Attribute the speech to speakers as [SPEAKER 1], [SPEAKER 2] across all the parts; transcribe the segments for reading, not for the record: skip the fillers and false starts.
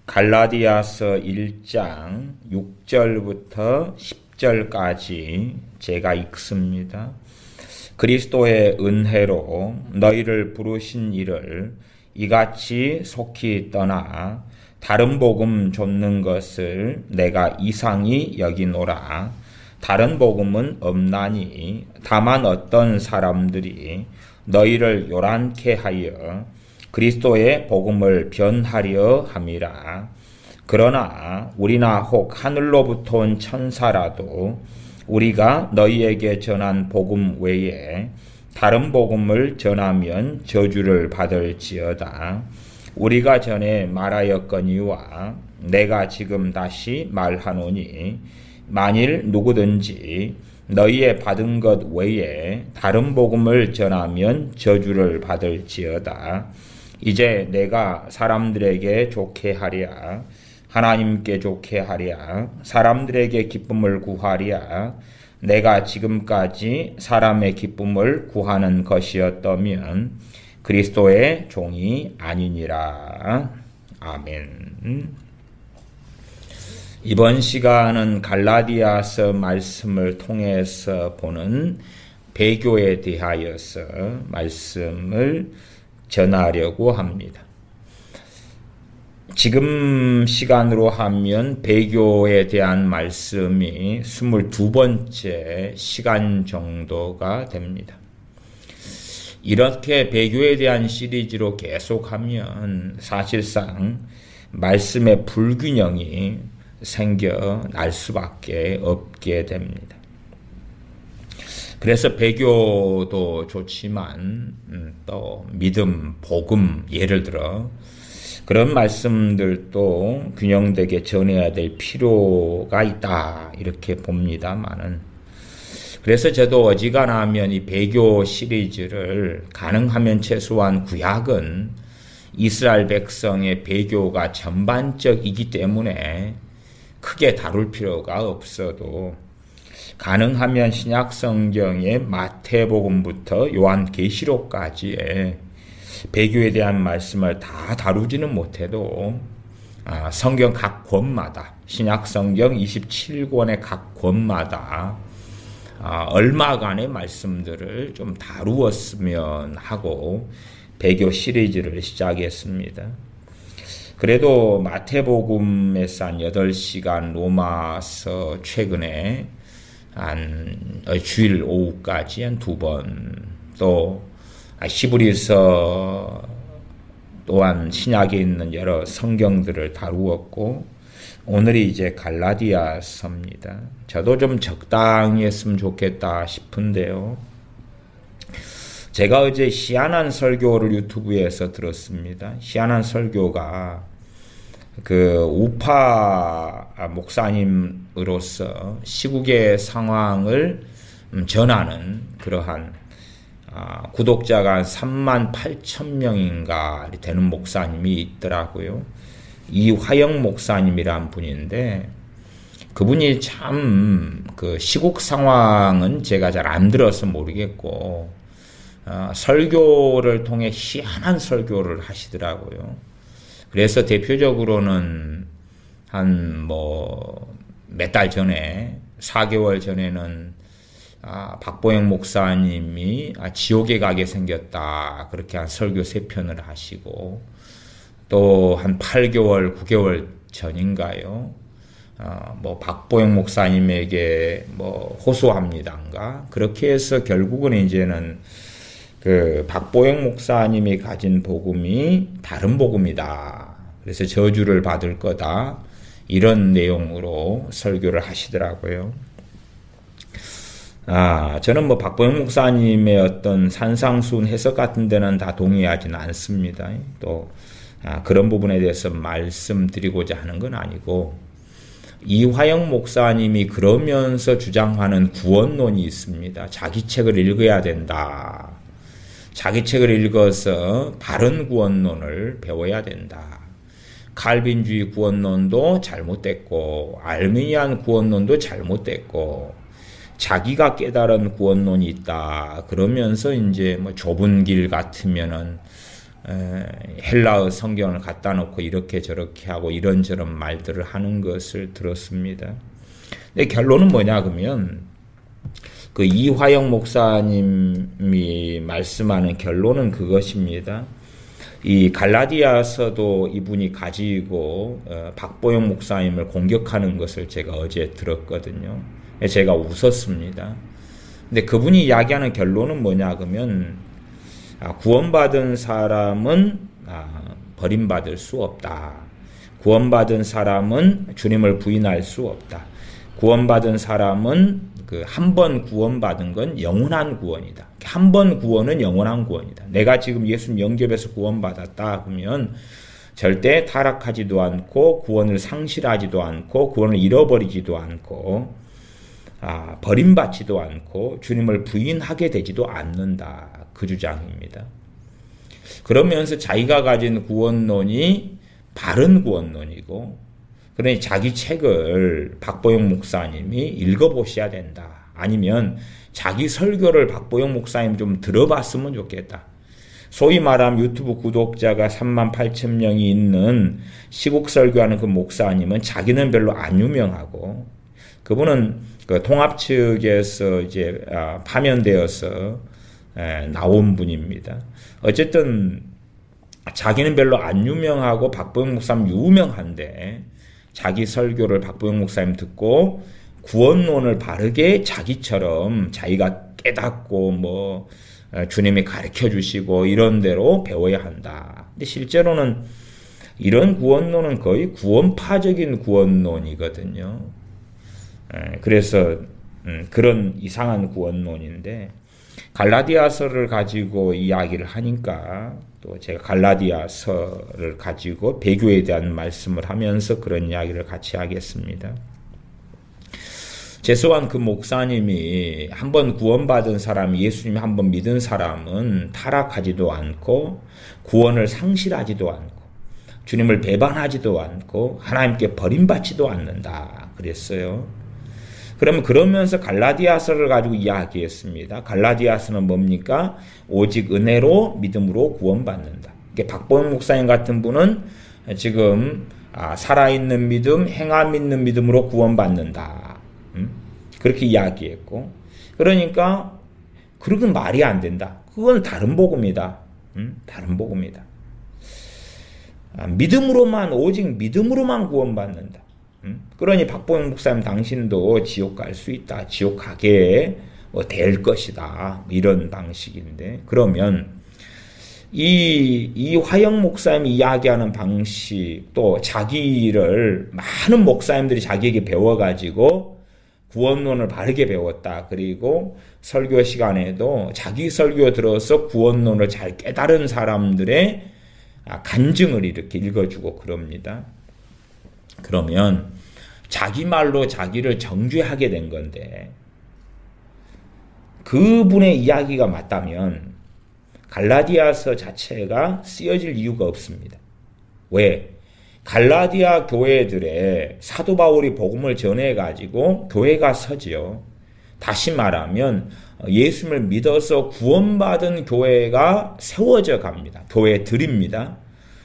[SPEAKER 1] 갈라디아서 1장 6절부터 10절까지 제가 읽습니다. 그리스도의 은혜로 너희를 부르신 이를 이같이 속히 떠나 다른 복음 좇는 것을 내가 이상히 여기노라. 다른 복음은 없나니 다만 어떤 사람들이 너희를 요란케 하여 그리스도의 복음을 변하려 함이라. 그러나 우리나 혹 하늘로부터 온 천사라도 우리가 너희에게 전한 복음 외에 다른 복음을 전하면 저주를 받을지어다. 우리가 전에 말하였거니와 내가 지금 다시 말하노니 만일 누구든지 너희의 받은 것 외에 다른 복음을 전하면 저주를 받을지어다. 이제 내가 사람들에게 좋게 하랴, 하나님께 좋게 하랴, 사람들에게 기쁨을 구하랴. 내가 지금까지 사람의 기쁨을 구하는 것이었다면 그리스도의 종이 아니니라. 아멘. 이번 시간은 갈라디아서 말씀을 통해서 보는 배교에 대하여서 말씀을 전하려고 합니다. 지금 시간으로 하면 배교에 대한 말씀이 22번째 시간 정도가 됩니다. 이렇게 배교에 대한 시리즈로 계속하면 사실상 말씀의 불균형이 생겨날 수밖에 없게 됩니다. 그래서 배교도 좋지만 또 믿음, 복음 예를 들어 그런 말씀들도 균형되게 전해야 될 필요가 있다 이렇게 봅니다만은, 그래서 저도 어지간하면 이 배교 시리즈를 가능하면 최소한 구약은 이스라엘 백성의 배교가 전반적이기 때문에 크게 다룰 필요가 없어도 가능하면 신약 성경의 마태복음부터 요한계시록까지의 배교에 대한 말씀을 다 다루지는 못해도 성경 각 권마다, 신약 성경 27권의 각 권마다 얼마간의 말씀들을 좀 다루었으면 하고 배교 시리즈를 시작했습니다. 그래도 마태복음에서 한 8시간, 로마서 최근에 한 주일 오후까지 한 2번, 또 히브리서 또한 신약에 있는 여러 성경들을 다루었고, 오늘이 이제 갈라디아서입니다. 저도 좀 적당히 했으면 좋겠다 싶은데요. 제가 어제 희한한 설교를 유튜브에서 들었습니다. 희한한 설교가 그 우파 목사님으로서 시국의 상황을 전하는 그러한 구독자가 한 38,000명인가 되는 목사님이 있더라고요. 이화영 목사님이란 분인데, 그분이 참 그 시국 상황은 제가 잘 안 들어서 모르겠고 설교를 통해 희한한 설교를 하시더라고요. 그래서 대표적으로는 한 몇 달 전에, 4개월 전에는 박보영 목사님이 지옥에 가게 생겼다 그렇게 한 설교 3편을 하시고, 또 한 8개월, 9개월 전인가요? 박보영 목사님에게 호소합니다인가? 그렇게 해서 결국은 이제는 그 박보영 목사님이 가진 복음이 다른 복음이다. 그래서 저주를 받을 거다. 이런 내용으로 설교를 하시더라고요. 저는 박보영 목사님의 어떤 산상수훈 해석 같은 데는 다 동의하지는 않습니다. 또 그런 부분에 대해서 말씀드리고자 하는 건 아니고, 이화영 목사님이 그러면서 주장하는 구원론이 있습니다. 자기 책을 읽어야 된다. 자기 책을 읽어서 바른 구원론을 배워야 된다. 칼빈주의 구원론도 잘못됐고, 알미니안 구원론도 잘못됐고, 자기가 깨달은 구원론이 있다. 그러면서 이제 좁은 길 같으면은 헬라어 성경을 갖다 놓고 이렇게 저렇게 하고 이런저런 말들을 하는 것을 들었습니다. 근데 결론은 뭐냐 그러면 그 이화영 목사님이 말씀하는 결론은 그것입니다. 이 갈라디아서도 이분이 가지고 박보영 목사님을 공격하는 것을 제가 어제 들었거든요. 제가 웃었습니다. 근데 그분이 이야기하는 결론은 뭐냐 그러면 구원받은 사람은 버림받을 수 없다. 구원받은 사람은 주님을 부인할 수 없다. 구원받은 사람은 그 한 번 구원받은 건 영원한 구원이다. 한 번 구원은 영원한 구원이다. 내가 지금 예수님 영접해서 구원받았다 그러면 절대 타락하지도 않고 구원을 상실하지도 않고 구원을 잃어버리지도 않고 버림받지도 않고 주님을 부인하게 되지도 않는다. 그 주장입니다. 그러면서 자기가 가진 구원론이 바른 구원론이고 그러니 자기 책을 박보영 목사님이 읽어보셔야 된다. 아니면 자기 설교를 박보영 목사님 좀 들어봤으면 좋겠다. 소위 말하면 유튜브 구독자가 38,000명이 있는 시국 설교하는 그 목사님은 자기는 별로 안 유명하고 그분은 그 통합 측에서 이제 파면되어서 나온 분입니다. 어쨌든 자기는 별로 안 유명하고 박보영 목사님 유명한데 자기 설교를 박보영 목사님 듣고 구원론을 바르게 자기처럼 자기가 깨닫고 뭐 주님이 가르쳐 주시고 이런 대로 배워야 한다. 근데 실제로는 이런 구원론은 거의 구원파적인 구원론이거든요. 그래서 그런 이상한 구원론인데 갈라디아서를 가지고 이야기를 하니까 또 제가 갈라디아서를 가지고 배교에 대한 말씀을 하면서 그런 이야기를 같이 하겠습니다. 최소한 그 목사님이 한번 구원받은 사람, 예수님이 한번 믿은 사람은 타락하지도 않고 구원을 상실하지도 않고 주님을 배반하지도 않고 하나님께 버림받지도 않는다 그랬어요. 그러면 그러면서 갈라디아서를 가지고 이야기했습니다. 갈라디아서는 뭡니까? 오직 은혜로 믿음으로 구원받는다. 박보영 목사님 같은 분은 지금 살아있는 믿음, 행함 있는 믿음으로 구원받는다. 그렇게 이야기했고 그러니까 그건 말이 안 된다. 그건 다른 복음이다. 다른 복음이다. 믿음으로만 오직 믿음으로만 구원받는다. 그러니 박보영 목사님 당신도 지옥 갈 수 있다. 지옥 가게 될 것이다. 이런 방식인데 그러면 이 화영 목사님이 이야기하는 방식 또 자기를 많은 목사님들이 자기에게 배워가지고 구원론을 바르게 배웠다. 그리고 설교 시간에도 자기 설교 들어서 구원론을 잘 깨달은 사람들의 간증을 이렇게 읽어주고 그럽니다. 그러면 자기 말로 자기를 정죄하게 된 건데 그분의 이야기가 맞다면 갈라디아서 자체가 쓰여질 이유가 없습니다. 왜? 갈라디아 교회들의 사도 바울이 복음을 전해가지고 교회가 서지요. 다시 말하면 예수님을 믿어서 구원받은 교회가 세워져 갑니다. 교회들입니다.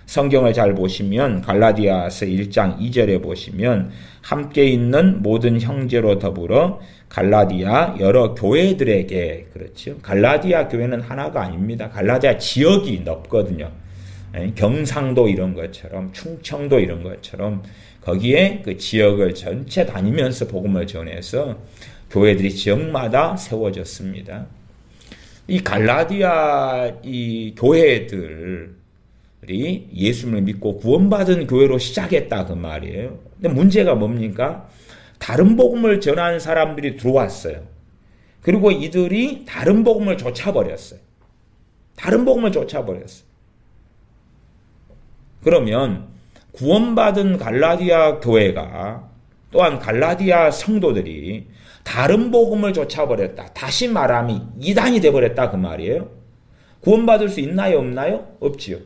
[SPEAKER 1] 성경을 잘 보시면 갈라디아서 1장 2절에 보시면 함께 있는 모든 형제로 더불어 갈라디아 여러 교회들에게 그렇죠. 갈라디아 교회는 하나가 아닙니다. 갈라디아 지역이 넓거든요. 경상도 이런 것처럼 충청도 이런 것처럼 거기에 그 지역을 전체 다니면서 복음을 전해서 교회들이 지역마다 세워졌습니다. 이 갈라디아 이 교회들이 예수님을 믿고 구원받은 교회로 시작했다 그 말이에요. 근데 문제가 뭡니까? 다른 복음을 전하는 사람들이 들어왔어요. 그리고 이들이 다른 복음을 쫓아버렸어요. 다른 복음을 쫓아버렸어요. 그러면 구원받은 갈라디아 교회가 또한 갈라디아 성도들이 다른 복음을 쫓아버렸다. 다시 말하면 이단이 되어버렸다 그 말이에요. 구원받을 수 있나요? 없나요? 없지요.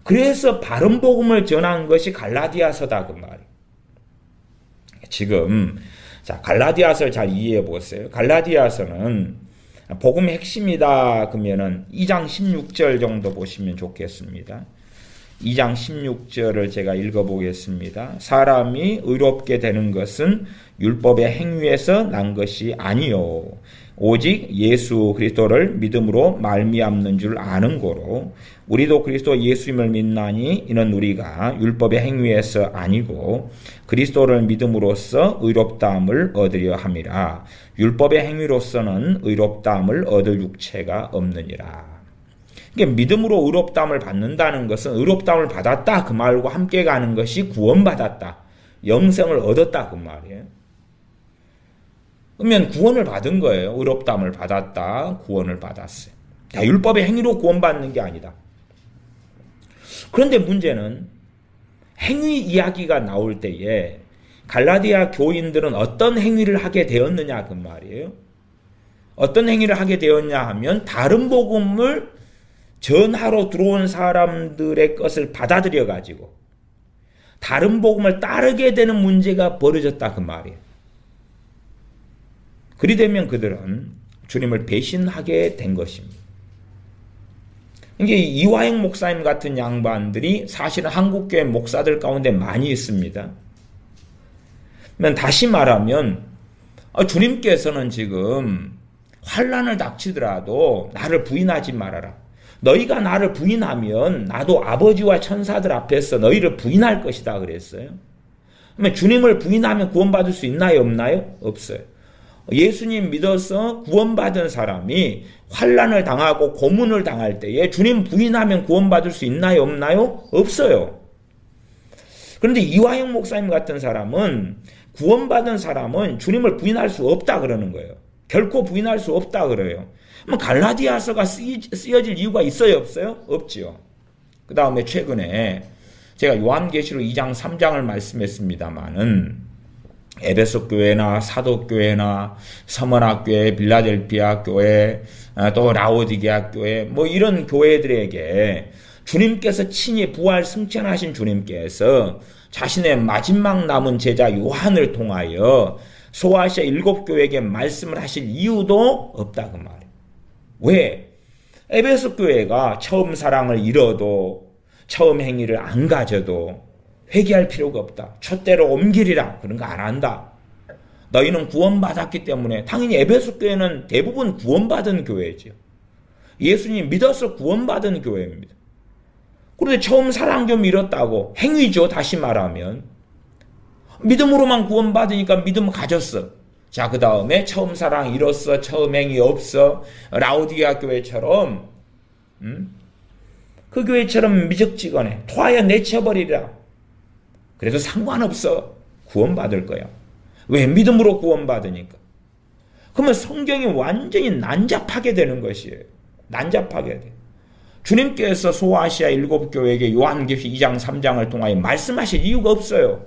[SPEAKER 1] 그래서 바른 복음을 전한 것이 갈라디아서다 그 말이에요. 지금 자 갈라디아서를 잘 이해해 보세요. 갈라디아서는 복음의 핵심이다 그러면은 2장 16절 정도 보시면 좋겠습니다. 2장 16절을 제가 읽어보겠습니다. 사람이 의롭게 되는 것은 율법의 행위에서 난 것이 아니요 오직 예수 그리스도를 믿음으로 말미암는 줄 아는 고로 우리도 그리스도 예수님을 믿나니 이는 우리가 율법의 행위에서 아니고 그리스도를 믿음으로써 의롭다함을 얻으려 함이라. 율법의 행위로서는 의롭다함을 얻을 육체가 없느니라. 그러니까 믿음으로 의롭다함을 받는다는 것은 의롭다함을 받았다 그 말과 함께 가는 것이 구원받았다, 영생을 얻었다 그 말이에요. 그러면 구원을 받은 거예요. 의롭다함을 받았다, 구원을 받았어요. 다 율법의 행위로 구원받는 게 아니다. 그런데 문제는 행위 이야기가 나올 때에 갈라디아 교인들은 어떤 행위를 하게 되었느냐 그 말이에요. 어떤 행위를 하게 되었냐 하면 다른 복음을 전하러 들어온 사람들의 것을 받아들여 가지고 다른 복음을 따르게 되는 문제가 벌어졌다 그 말이에요. 그리 되면 그들은 주님을 배신하게 된 것입니다. 이게 이화영 목사님 같은 양반들이 사실은 한국교회 목사들 가운데 많이 있습니다. 다시 말하면 주님께서는 지금 환난을 닥치더라도 나를 부인하지 말아라. 너희가 나를 부인하면 나도 아버지와 천사들 앞에서 너희를 부인할 것이다 그랬어요. 그러면 주님을 부인하면 구원받을 수 있나요 없나요? 없어요. 예수님 믿어서 구원받은 사람이 환난을 당하고 고문을 당할 때에 주님 부인하면 구원받을 수 있나요 없나요? 없어요. 그런데 이화영 목사님 같은 사람은 구원받은 사람은 주님을 부인할 수 없다 그러는 거예요. 결코 부인할 수 없다 그래요. 갈라디아서가 쓰여질 이유가 있어요 없어요? 없지요. 그 다음에 최근에 제가 요한계시록 2장 3장을 말씀했습니다마는 에베소 교회나 사도 교회나 서머나 교회, 빌라델피아 교회, 또 라오디게아 교회 뭐 이런 교회들에게 주님께서 친히 부활 승천하신 주님께서 자신의 마지막 남은 제자 요한을 통하여 소아시아 7교회에게 말씀을 하실 이유도 없다 그 말이에요. 왜? 에베소 교회가 처음 사랑을 잃어도 처음 행위를 안 가져도 회개할 필요가 없다. 촛대로 옮기리라. 그런 거 안 한다. 너희는 구원받았기 때문에 당연히 에베소 교회는 대부분 구원받은 교회죠. 예수님 믿어서 구원받은 교회입니다. 그런데 처음 사랑 좀 잃었다고 행위죠. 다시 말하면 믿음으로만 구원받으니까 믿음 가졌어. 자, 그 다음에 처음 사랑 잃었어. 처음 행위 없어. 라오디게아 교회처럼 그 교회처럼 미적지근해. 토하여 내쳐버리라. 그래도 상관없어. 구원받을 거야. 왜? 믿음으로 구원받으니까. 그러면 성경이 완전히 난잡하게 되는 것이에요. 난잡하게 돼. 주님께서 소아시아 7교회에게 요한계시록 2장 3장을 통하여 말씀하실 이유가 없어요.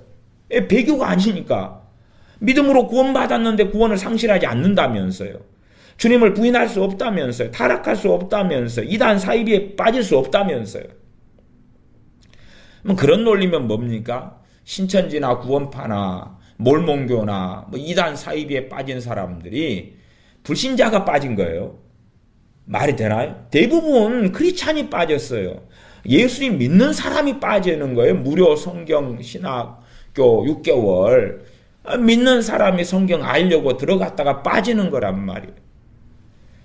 [SPEAKER 1] 배교가 아니니까. 믿음으로 구원받았는데 구원을 상실하지 않는다면서요. 주님을 부인할 수 없다면서요. 타락할 수 없다면서요. 이단 사이비에 빠질 수 없다면서요. 그런 논리면 뭡니까? 신천지나 구원파나 몰몬교나 뭐 이단 사이비에 빠진 사람들이 불신자가 빠진 거예요. 말이 되나요? 대부분 크리스찬이 빠졌어요. 예수님 믿는 사람이 빠지는 거예요. 무료 성경 신학교 6개월 믿는 사람이 성경 알려고 들어갔다가 빠지는 거란 말이에요.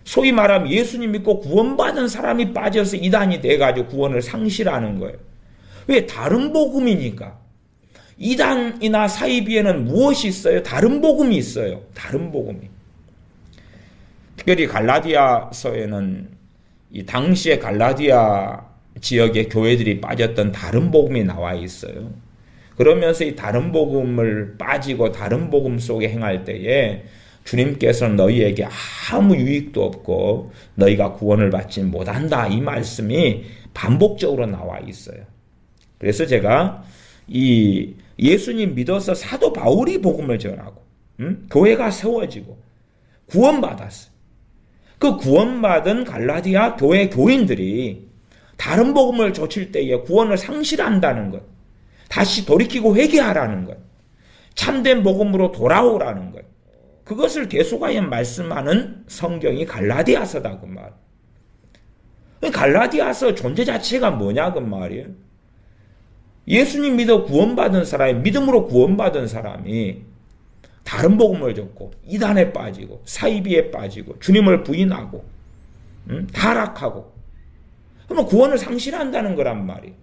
[SPEAKER 1] 소위 말하면 예수님 믿고 구원받은 사람이 빠져서 이단이 돼가지고 구원을 상실하는 거예요. 왜? 다른 복음이니까. 이단이나 사이비에는 무엇이 있어요? 다른 복음이 있어요. 다른 복음이. 특별히 갈라디아서에는 이 당시에 갈라디아 지역의 교회들이 빠졌던 다른 복음이 나와 있어요. 그러면서 이 다른 복음을 빠지고 다른 복음 속에 행할 때에 주님께서는 너희에게 아무 유익도 없고 너희가 구원을 받지 못한다. 이 말씀이 반복적으로 나와 있어요. 그래서 제가 이 예수님 믿어서 사도 바울이 복음을 전하고 교회가 세워지고 구원받았어요. 그 구원받은 갈라디아 교회 교인들이 다른 복음을 좇을 때에 구원을 상실한다는 것, 다시 돌이키고 회개하라는 것, 참된 복음으로 돌아오라는 것, 그것을 계속하여 말씀하는 성경이 갈라디아서다 그 말. 갈라디아서 존재 자체가 뭐냐 그 말이에요. 예수님 믿어 구원받은 사람이, 믿음으로 구원받은 사람이 다른 복음을 줬고 이단에 빠지고 사이비에 빠지고 주님을 부인하고 타락하고 그러면 구원을 상실한다는 거란 말이에요.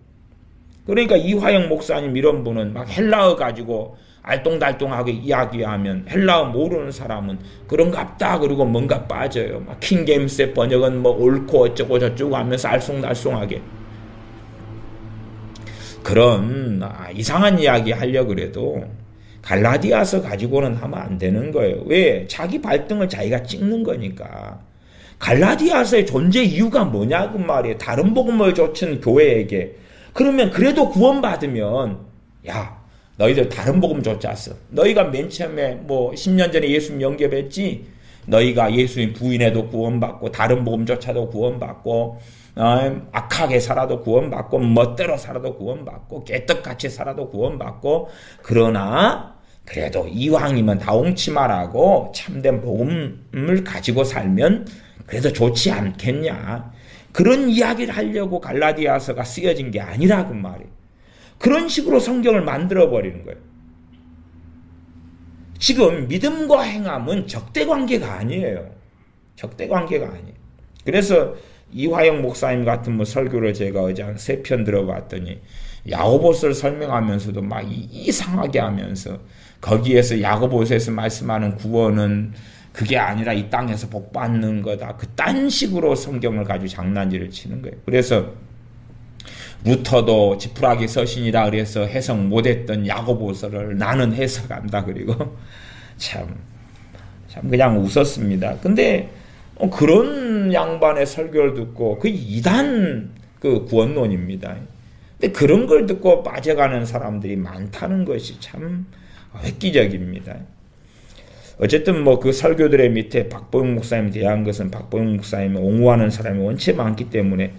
[SPEAKER 1] 그러니까 이화영 목사님 이런 분은 막 헬라어 가지고 알똥달똥하게 이야기하면 헬라어 모르는 사람은 그런갑다 그러고 뭔가 빠져요. 막 킹게임스의 번역은 뭐 옳고 어쩌고 저쩌고 하면서 알쏭달쏭하게 그런 이상한 이야기 하려고 그래도 갈라디아서 가지고는 하면 안 되는 거예요. 왜? 자기 발등을 자기가 찍는 거니까. 갈라디아서의 존재 이유가 뭐냐 그 말이에요. 다른 복음을 줬던 교회에게. 그러면 그래도 구원받으면 야 너희들 다른 복음 줬잖어. 너희가 맨 처음에 뭐 10년 전에 예수님 영접했지. 너희가 예수님 부인해도 구원받고 다른 복음조차도 구원받고 악하게 살아도 구원받고 멋대로 살아도 구원받고 깨떡같이 살아도 구원받고 그러나 그래도 이왕이면 다홍치마라고 참된 복음을 가지고 살면 그래도 좋지 않겠냐. 그런 이야기를 하려고 갈라디아서가 쓰여진 게 아니라 그 말이에요. 그런 식으로 성경을 만들어버리는 거예요. 지금 믿음과 행함은 적대관계가 아니에요. 적대관계가 아니에요. 그래서 이화영 목사님 같은 뭐 설교를 제가 어제 한 3편 들어봤더니 야고보서를 설명하면서도 막 이상하게 하면서 거기에서 야고보서에서 말씀하는 구원은 그게 아니라 이 땅에서 복 받는 거다. 그딴 식으로 성경을 가지고 장난질을 치는 거예요. 그래서 루터도 지푸라기 서신이라 그래서 해석 못했던 야고보서를 나는 해석한다. 그리고 참 그냥 웃었습니다. 근데 그런 양반의 설교를 듣고 그 이단 그 구원론입니다. 근데 그런 걸 듣고 빠져가는 사람들이 많다는 것이 참 획기적입니다. 어쨌든 뭐 그 설교들의 밑에 박보영 목사님 대한 것은 박보영 목사님을 옹호하는 사람이 원체 많기 때문에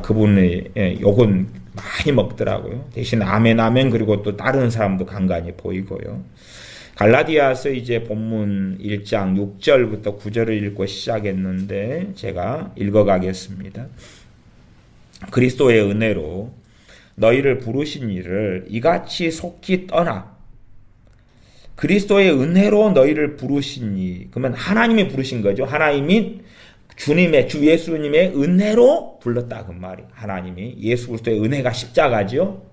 [SPEAKER 1] 그분의 욕은 많이 먹더라고요. 대신 아멘 그리고 또 다른 사람도 간간히 보이고요. 갈라디아서 이제 본문 1장 6절부터 9절을 읽고 시작했는데 제가 읽어가겠습니다. 그리스도의 은혜로 너희를 부르신 이를 이같이 속히 떠나. 그리스도의 은혜로 너희를 부르시니. 그러면 하나님이 부르신 거죠. 하나님이 주님의 주 예수님의 은혜로 불렀다 그 말이. 하나님이 예수 그리스도의 은혜가 십자가죠.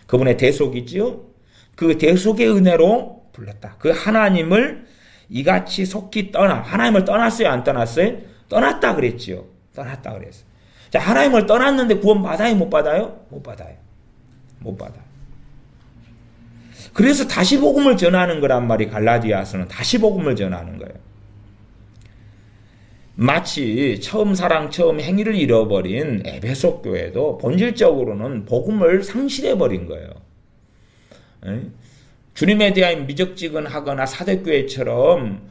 [SPEAKER 1] 그분의 대속이죠. 그 대속의 은혜로 불렀다. 그 하나님을 이같이 속히 떠나. 하나님을 떠났어요, 안 떠났어요? 떠났다 그랬지요. 떠났다 그랬어요. 자, 하나님을 떠났는데 구원 받아요, 못 받아요? 못 받아요. 못 받아요. 그래서 다시 복음을 전하는 거란 말이 갈라디아서는 다시 복음을 전하는 거예요. 마치 처음 사랑, 처음 행위를 잃어버린 에베소 교회도 본질적으로는 복음을 상실해버린 거예요. 주님에 대한 미적지근하거나 사대교회처럼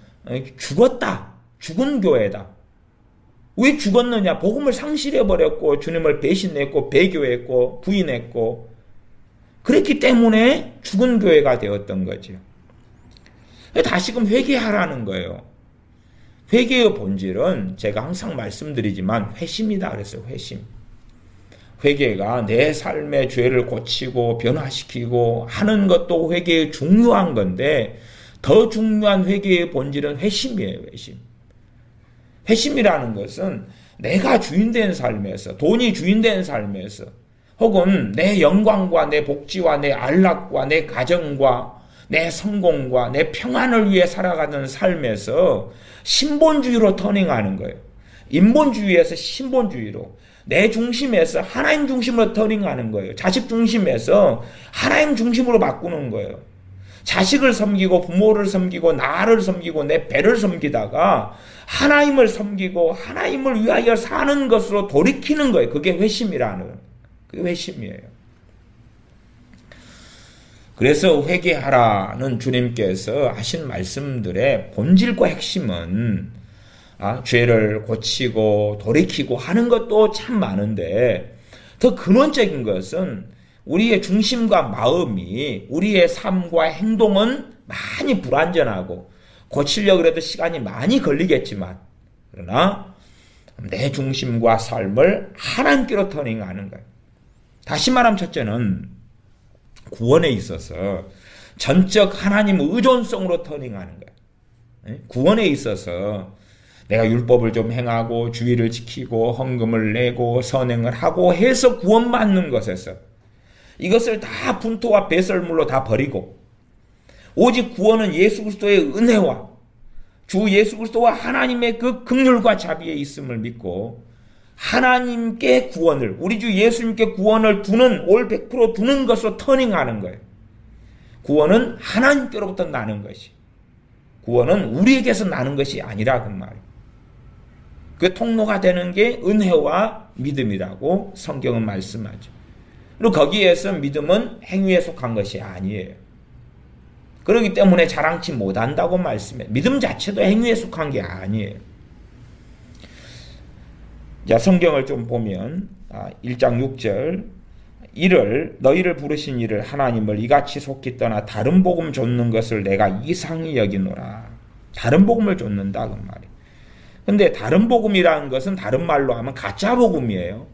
[SPEAKER 1] 죽었다. 죽은 교회다. 왜 죽었느냐? 복음을 상실해버렸고 주님을 배신했고 배교했고 부인했고 그랬기 때문에 죽은 교회가 되었던 거죠. 다시금 회개하라는 거예요. 회개의 본질은 제가 항상 말씀드리지만 회심이다 그랬어요. 회심. 회개가 내 삶의 죄를 고치고 변화시키고 하는 것도 회개의 중요한 건데 더 중요한 회개의 본질은 회심이에요. 회심. 회심이라는 것은 내가 주인된 삶에서 돈이 주인된 삶에서 혹은 내 영광과 내 복지와 내 안락과 내 가정과 내 성공과 내 평안을 위해 살아가는 삶에서 신본주의로 터닝하는 거예요. 인본주의에서 신본주의로 내 중심에서 하나님 중심으로 터닝하는 거예요. 자식 중심에서 하나님 중심으로 바꾸는 거예요. 자식을 섬기고 부모를 섬기고 나를 섬기고 내 배를 섬기다가 하나님을 섬기고 하나님을 위하여 사는 것으로 돌이키는 거예요. 그게 회심이라는 그게 회심이에요. 그래서 회개하라는 주님께서 하신 말씀들의 본질과 핵심은 죄를 고치고 돌이키고 하는 것도 참 많은데 더 근원적인 것은 우리의 중심과 마음이 우리의 삶과 행동은 많이 불완전하고 고치려고 해도 시간이 많이 걸리겠지만, 그러나 내 중심과 삶을 하나님께로 터닝하는 거예요. 다시 말하면 첫째는 구원에 있어서 전적 하나님 의존성으로 터닝하는 거예요. 구원에 있어서 내가 율법을 좀 행하고 주의를 지키고 헌금을 내고 선행을 하고 해서 구원받는 것에서 이것을 다 분토와 배설물로 다 버리고 오직 구원은 예수 그리스도의 은혜와 주 예수 그리스도와 하나님의 그 긍휼과 자비에 있음을 믿고 하나님께 구원을, 우리 주 예수님께 구원을 두는, 올 100% 두는 것으로 터닝하는 거예요. 구원은 하나님께로부터 나는 것이, 구원은 우리에게서 나는 것이 아니라 그 말이에요. 그 통로가 되는 게 은혜와 믿음이라고 성경은 말씀하죠. 그리고 거기에서 믿음은 행위에 속한 것이 아니에요. 그렇기 때문에 자랑치 못한다고 말씀해요. 믿음 자체도 행위에 속한 게 아니에요. 자, 성경을 좀 보면 1장 6절 이를 너희를 부르신 이를 하나님을 이같이 속히 떠나 다른 복음 좇는 것을 내가 이상히 여기노라. 다른 복음을 좇는다 그 말이에요. 근데 다른 복음이라는 것은 다른 말로 하면 가짜 복음이에요.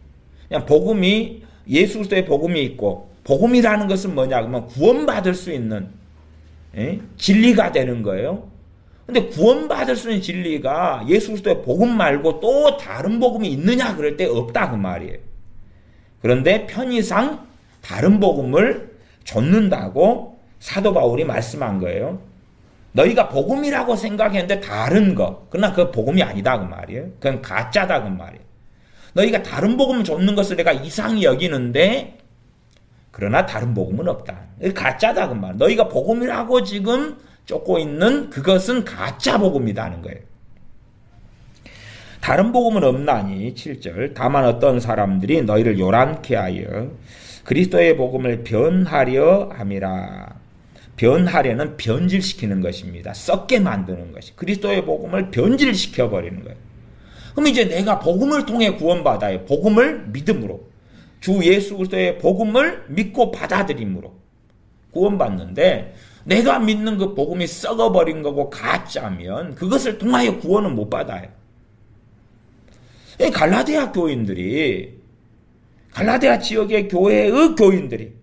[SPEAKER 1] 그냥 복음이 예수 그리스도의 복음이 있고 복음이라는 것은 뭐냐 그러면 구원받을 수 있는 진리가 되는 거예요. 근데 구원받을 수 있는 진리가 예수 그리스도의 복음 말고 또 다른 복음이 있느냐 그럴 때 없다 그 말이에요. 그런데 편의상 다른 복음을 좇는다고 사도 바울이 말씀한 거예요. 너희가 복음이라고 생각했는데 다른 거, 그러나 그 복음이 아니다 그 말이에요. 그건 가짜다 그 말이에요. 너희가 다른 복음을 좇는 것을 내가 이상히 여기는데 그러나 다른 복음은 없다. 가짜다 그 말. 너희가 복음이라고 지금 쫓고 있는 그것은 가짜 복음이라는 거예요. 다른 복음은 없나니 7절 다만 어떤 사람들이 너희를 요란케 하여 그리스도의 복음을 변하려 함이라. 변하려는 변질시키는 것입니다. 썩게 만드는 것이. 그리스도의 복음을 변질시켜버리는 거예요. 그럼 이제 내가 복음을 통해 구원받아요. 복음을 믿음으로. 주 예수 그리스도의 복음을 믿고 받아들임으로 구원받는데 내가 믿는 그 복음이 썩어버린 거고 가짜면 그것을 통하여 구원은 못 받아요. 갈라디아 교인들이, 갈라디아 지역의 교회의 교인들이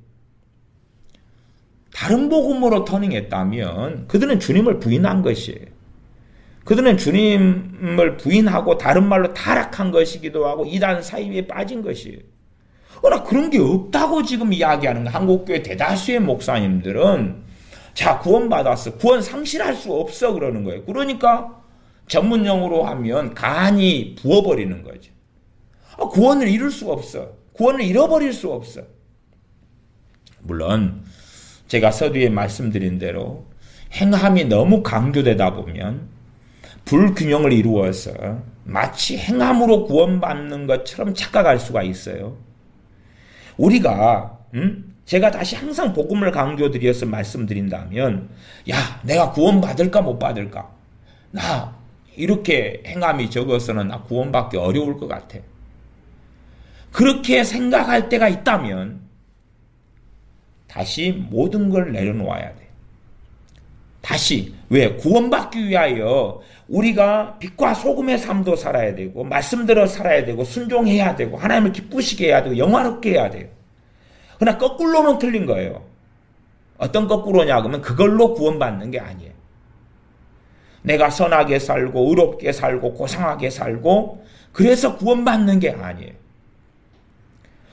[SPEAKER 1] 다른 복음으로 터닝했다면 그들은 주님을 부인한 것이에요. 그들은 주님을 부인하고 다른 말로 타락한 것이기도 하고 이단 사이에 빠진 것이에요. 그러나 그런 게 없다고 지금 이야기하는 한국교회 대다수의 목사님들은 자 구원받았어. 구원 상실할 수 없어 그러는 거예요. 그러니까 전문용어로 하면 간이 부어버리는 거죠. 구원을 이룰 수 없어. 구원을 잃어버릴 수 없어. 물론 제가 서두에 말씀드린 대로 행함이 너무 강조되다 보면 불균형을 이루어서 마치 행함으로 구원받는 것처럼 착각할 수가 있어요. 우리가 제가 다시 항상 복음을 강조드려서 말씀드린다면 야 내가 구원받을까 못 받을까 나 이렇게 행함이 적어서는 나 구원받기 어려울 것 같아. 그렇게 생각할 때가 있다면 다시 모든 걸 내려놓아야 돼. 다시 왜? 구원받기 위하여 우리가 빛과 소금의 삶도 살아야 되고 말씀대로 살아야 되고 순종해야 되고 하나님을 기쁘시게 해야 되고 영화롭게 해야 돼요. 그러나 거꾸로는 틀린 거예요. 어떤 거꾸로냐 그러면 그걸로 구원받는 게 아니에요. 내가 선하게 살고 의롭게 살고 고상하게 살고 그래서 구원받는 게 아니에요.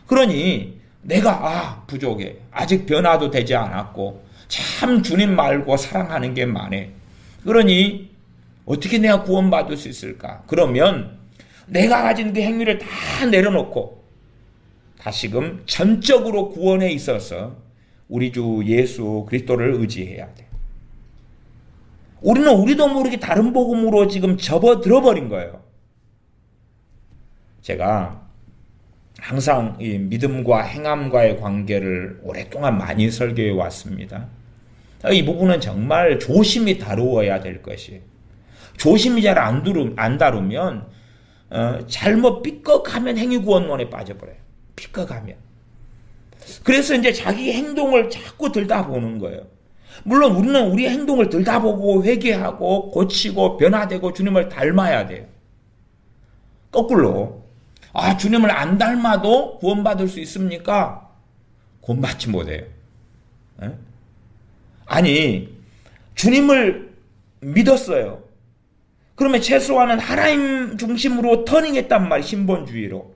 [SPEAKER 1] 그러니 내가 부족해. 아직 변화도 되지 않았고 참 주님 말고 사랑하는 게 많네. 그러니 어떻게 내가 구원받을 수 있을까? 그러면 내가 가진 그 행위를 다 내려놓고 다시금 전적으로 구원에 있어서 우리 주 예수 그리스도를 의지해야 돼. 우리는 우리도 모르게 다른 복음으로 지금 접어들어 버린 거예요. 제가 항상 이 믿음과 행함과의 관계를 오랫동안 많이 설교해 왔습니다. 이 부분은 정말 조심히 다루어야 될 것이에요. 조심히 잘 안 다루면 잘못 삐걱하면 행위구원론에 빠져버려요. 삐걱하면. 그래서 이제 자기 행동을 자꾸 들다 보는 거예요. 물론 우리는 우리의 행동을 들여다보고 회개하고 고치고 변화되고 주님을 닮아야 돼요. 거꾸로 주님을 안 닮아도 구원받을 수 있습니까? 구원받지 못해요. 아니 주님을 믿었어요. 그러면 최소한은 하나님 중심으로 터닝했단 말이에요. 신본주의로.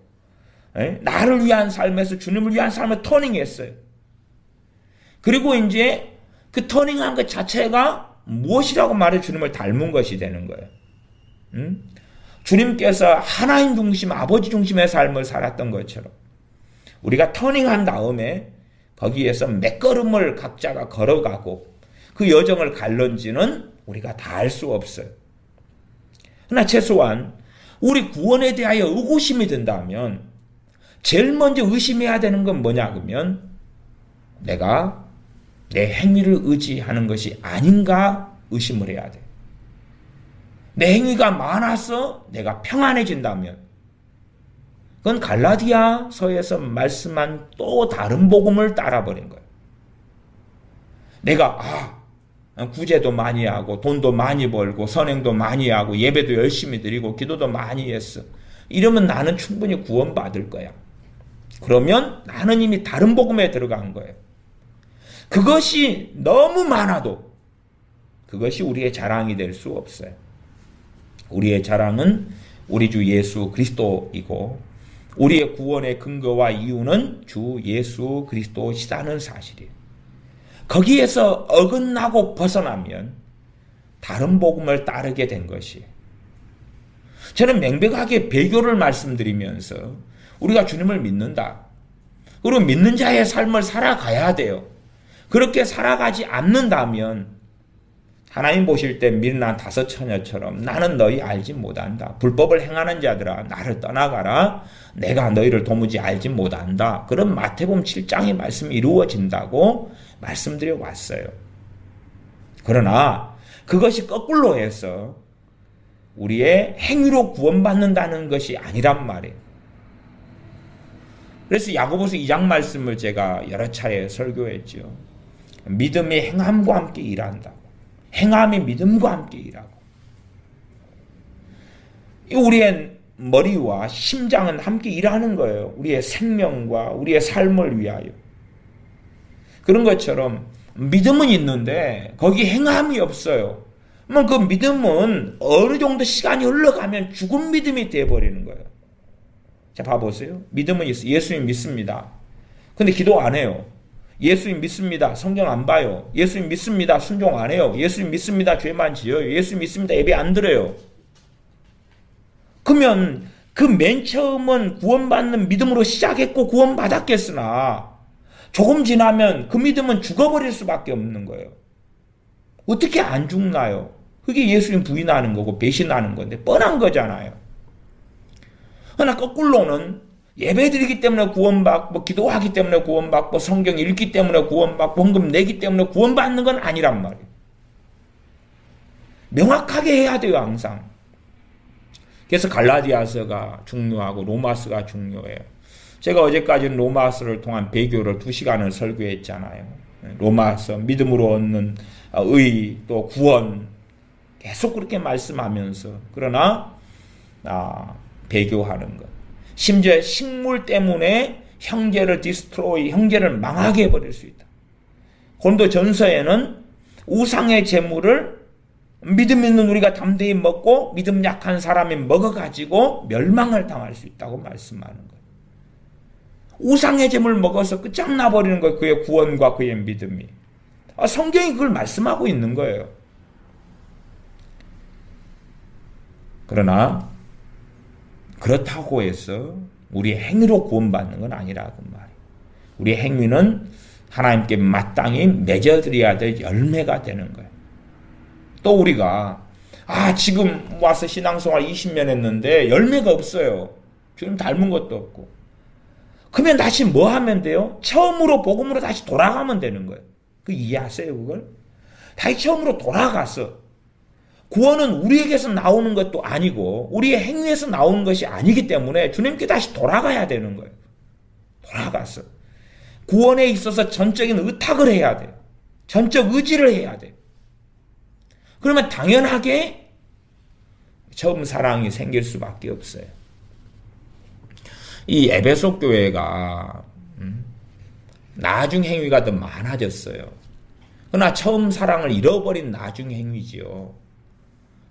[SPEAKER 1] 나를 위한 삶에서 주님을 위한 삶을 터닝했어요. 그리고 이제 그 터닝한 것 자체가 무엇이라고 말해 주님을 닮은 것이 되는 거예요. 주님께서 하나님 중심, 아버지 중심의 삶을 살았던 것처럼 우리가 터닝한 다음에 거기에서 몇 걸음을 각자가 걸어가고 그 여정을 갈런지는 우리가 다 알 수 없어요. 그러나 최소한 우리 구원에 대하여 의구심이 든다면 제일 먼저 의심해야 되는 건 뭐냐 그러면 내가 내 행위를 의지하는 것이 아닌가 의심을 해야 돼. 내 행위가 많아서 내가 평안해진다면 그건 갈라디아서에서 말씀한 또 다른 복음을 따라버린 거예요. 내가 구제도 많이 하고 돈도 많이 벌고 선행도 많이 하고 예배도 열심히 드리고 기도도 많이 했어. 이러면 나는 충분히 구원받을 거야. 그러면 나는 이미 다른 복음에 들어간 거예요. 그것이 너무 많아도 그것이 우리의 자랑이 될 수 없어요. 우리의 자랑은 우리 주 예수 그리스도이고 우리의 구원의 근거와 이유는 주 예수 그리스도시다는 사실이에요. 거기에서 어긋나고 벗어나면 다른 복음을 따르게 된 것이에요. 저는 명백하게 배교를 말씀드리면서 우리가 주님을 믿는다. 그리고 믿는 자의 삶을 살아가야 돼요. 그렇게 살아가지 않는다면 하나님 보실 때 미련한 다섯 처녀처럼 나는 너희 알지 못한다. 불법을 행하는 자들아 나를 떠나가라. 내가 너희를 도무지 알지 못한다. 그런 마태복음 7장의 말씀이 이루어진다고 말씀드려 왔어요. 그러나 그것이 거꾸로 해서 우리의 행위로 구원받는다는 것이 아니란 말이에요. 그래서 야고보서 2장 말씀을 제가 여러 차례 설교했죠. 믿음이 행함과 함께 일한다고. 행함이 믿음과 함께 일하고. 우리의 머리와 심장은 함께 일하는 거예요. 우리의 생명과 우리의 삶을 위하여. 그런 것처럼 믿음은 있는데 거기 행함이 없어요. 그러면 그 믿음은 어느 정도 시간이 흘러가면 죽은 믿음이 되어버리는 거예요. 자, 봐보세요. 믿음은 있어요. 예수님 믿습니다. 근데 기도 안 해요. 예수님 믿습니다. 성경 안 봐요. 예수님 믿습니다. 순종 안 해요. 예수님 믿습니다. 죄만 지어요. 예수님 믿습니다. 예배 안 드려요. 그러면 그 맨 처음은 구원받는 믿음으로 시작했고 구원받았겠으나 조금 지나면 그 믿음은 죽어버릴 수밖에 없는 거예요. 어떻게 안 죽나요? 그게 예수님 부인하는 거고 배신하는 건데 뻔한 거잖아요. 그러나 거꾸로는 예배드리기 때문에 구원받고 기도하기 때문에 구원받고 성경 읽기 때문에 구원받고 헌금 내기 때문에 구원받는 건 아니란 말이에요. 명확하게 해야 돼요. 항상. 그래서 갈라디아서가 중요하고 로마서가 중요해요. 제가 어제까지는 로마서를 통한 배교를 2시간을 설교했잖아요. 로마서 믿음으로 얻는 의 또 구원 계속 그렇게 말씀하면서 그러나 배교하는 것. 심지어 식물 때문에 형제를 형제를 망하게 해버릴 수 있다. 고린도전서에는 우상의 재물을 믿음 있는 우리가 담대히 먹고 믿음 약한 사람이 먹어가지고 멸망을 당할 수 있다고 말씀하는 거예요. 우상의 재물 먹어서 끝장나버리는 거예요. 그의 구원과 그의 믿음이. 성경이 그걸 말씀하고 있는 거예요. 그러나 그렇다고 해서 우리의 행위로 구원받는 건 아니라고 말이에요. 우리의 행위는 하나님께 마땅히 맺어드려야 될 열매가 되는 거예요. 또 우리가 지금 와서 신앙생활 20년 했는데 열매가 없어요. 주님 닮은 것도 없고. 그러면 다시 뭐 하면 돼요? 처음으로 복음으로 다시 돌아가면 되는 거예요. 그 이해하세요 그걸? 다시 처음으로 돌아가서 구원은 우리에게서 나오는 것도 아니고 우리의 행위에서 나오는 것이 아니기 때문에 주님께 다시 돌아가야 되는 거예요. 돌아가서 구원에 있어서 전적인 의탁을 해야 돼요. 전적 의지를 해야 돼. 그러면 당연하게 처음 사랑이 생길 수밖에 없어요. 이 에베소 교회가 나중 행위가 더 많아졌어요. 그러나 처음 사랑을 잃어버린 나중 행위지요.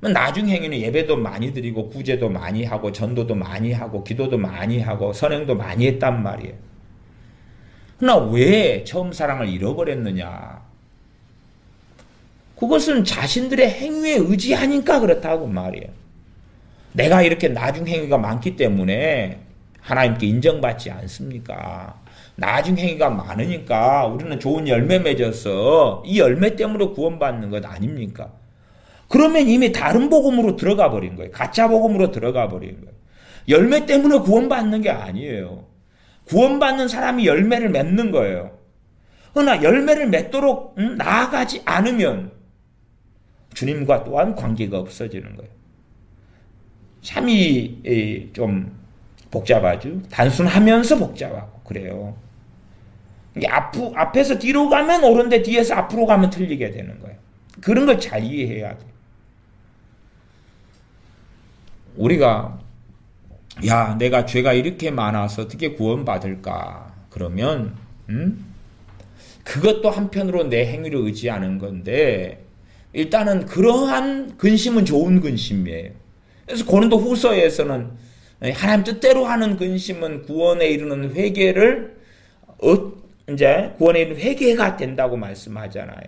[SPEAKER 1] 나중 행위는 예배도 많이 드리고 구제도 많이 하고 전도도 많이 하고 기도도 많이 하고 선행도 많이 했단 말이에요. 그러나 왜 처음 사랑을 잃어버렸느냐? 그것은 자신들의 행위에 의지하니까 그렇다고 말이에요. 내가 이렇게 나중 행위가 많기 때문에 하나님께 인정받지 않습니까? 나중 행위가 많으니까 우리는 좋은 열매 맺어서 이 열매 때문에 구원받는 것 아닙니까? 그러면 이미 다른 복음으로 들어가 버린 거예요. 가짜 복음으로 들어가 버린 거예요. 열매 때문에 구원받는 게 아니에요. 구원받는 사람이 열매를 맺는 거예요. 그러나 열매를 맺도록 나아가지 않으면 주님과 또한 관계가 없어지는 거예요. 참이 좀 복잡하죠. 단순하면서 복잡하고 그래요. 이게 앞에서 뒤로 가면 옳은데 뒤에서 앞으로 가면 틀리게 되는 거예요. 그런 걸 잘 이해해야 돼요. 우리가 내가 죄가 이렇게 많아서 어떻게 구원받을까? 그러면 그것도 한편으로 내 행위를 의지하는 건데 일단은 그러한 근심은 좋은 근심이에요. 그래서 고린도 후서에서는 하나님 뜻대로 하는 근심은 구원에 이르는 회개를 이제 구원에 이르는 회개가 된다고 말씀하잖아요.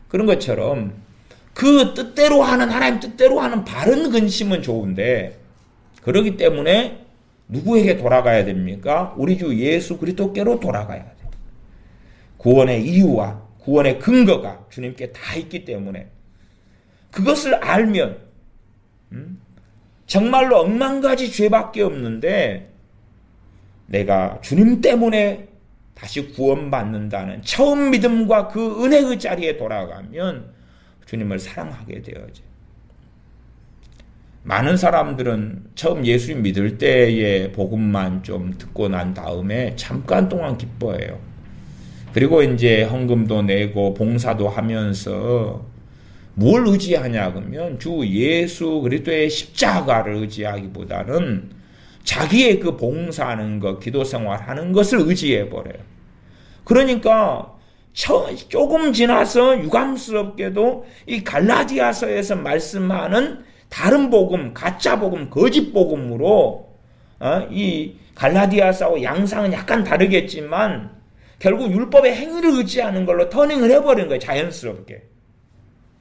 [SPEAKER 1] 그런 것처럼 그 뜻대로 하는 하나님 뜻대로 하는 바른 근심은 좋은데 그렇기 때문에 누구에게 돌아가야 됩니까? 우리 주 예수 그리스도께로 돌아가야 돼요. 구원의 이유와 구원의 근거가 주님께 다 있기 때문에 그것을 알면 정말로 억만가지 죄밖에 없는데 내가 주님 때문에 다시 구원받는다는 처음 믿음과 그 은혜의 자리에 돌아가면 주님을 사랑하게 되어져. 많은 사람들은 처음 예수 믿을 때의 복음만 좀 듣고 난 다음에 잠깐 동안 기뻐해요. 그리고 이제 헌금도 내고 봉사도 하면서 뭘 의지하냐 그러면 주 예수 그리스도의 십자가를 의지하기보다는 자기의 그 봉사하는 것, 기도 생활하는 것을 의지해 버려요. 그러니까 조금 지나서 유감스럽게도 이 갈라디아서에서 말씀하는 다른 복음, 가짜 복음, 거짓 복음으로 이 갈라디아서하고 양상은 약간 다르겠지만 결국 율법의 행위를 의지하는 걸로 터닝을 해버린 거예요. 자연스럽게.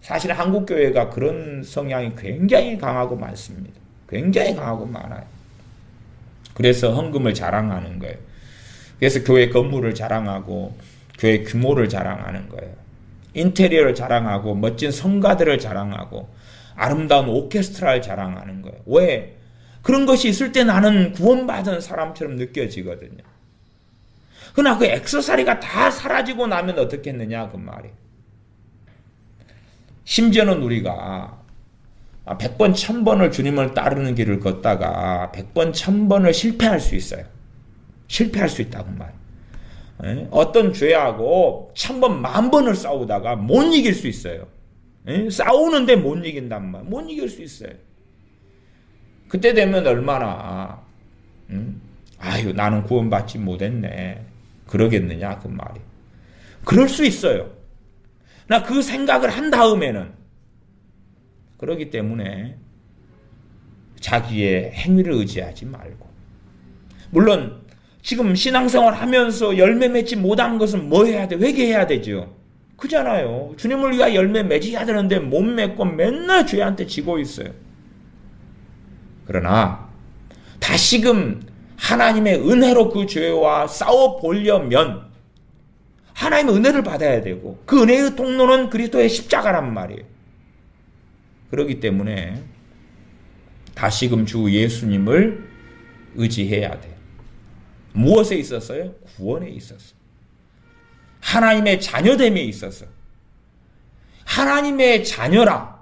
[SPEAKER 1] 사실 한국교회가 그런 성향이 굉장히 강하고 많습니다. 굉장히 강하고 많아요. 그래서 헌금을 자랑하는 거예요. 그래서 교회 건물을 자랑하고 교회 규모를 자랑하는 거예요. 인테리어를 자랑하고 멋진 성가들을 자랑하고 아름다운 오케스트라를 자랑하는 거예요. 왜? 그런 것이 있을 때 나는 구원받은 사람처럼 느껴지거든요. 그러나 그 액세서리가 다 사라지고 나면 어떻게 했느냐 그 말이에요. 심지어는 우리가 100번, 1000번을 주님을 따르는 길을 걷다가 100번, 1000번을 실패할 수 있어요. 실패할 수 있다고 말이에요. 어떤 죄하고 1000번, 10,000번을 싸우다가 못 이길 수 있어요. 싸우는데 못 이긴단 말이에요. 못 이길 수 있어요. 그때 되면 얼마나 아유 나는 구원받지 못했네 그러겠느냐 그 말이에요. 그럴 수 있어요. 나 그 생각을 한 다음에는 그렇기 때문에 자기의 행위를 의지하지 말고 물론 지금 신앙생활 하면서 열매 맺지 못한 것은 뭐 해야 돼? 회개해야 되죠. 그잖아요. 주님을 위하여 열매 맺어야 되는데 못 맺고 맨날 죄한테 지고 있어요. 그러나 다시금 하나님의 은혜로 그 죄와 싸워보려면 하나님의 은혜를 받아야 되고 그 은혜의 통로는 그리스도의 십자가란 말이에요. 그렇기 때문에 다시금 주 예수님을 의지해야 돼요. 무엇에 있어서요? 구원에 있어서. 하나님의 자녀됨에 있어서. 하나님의 자녀라,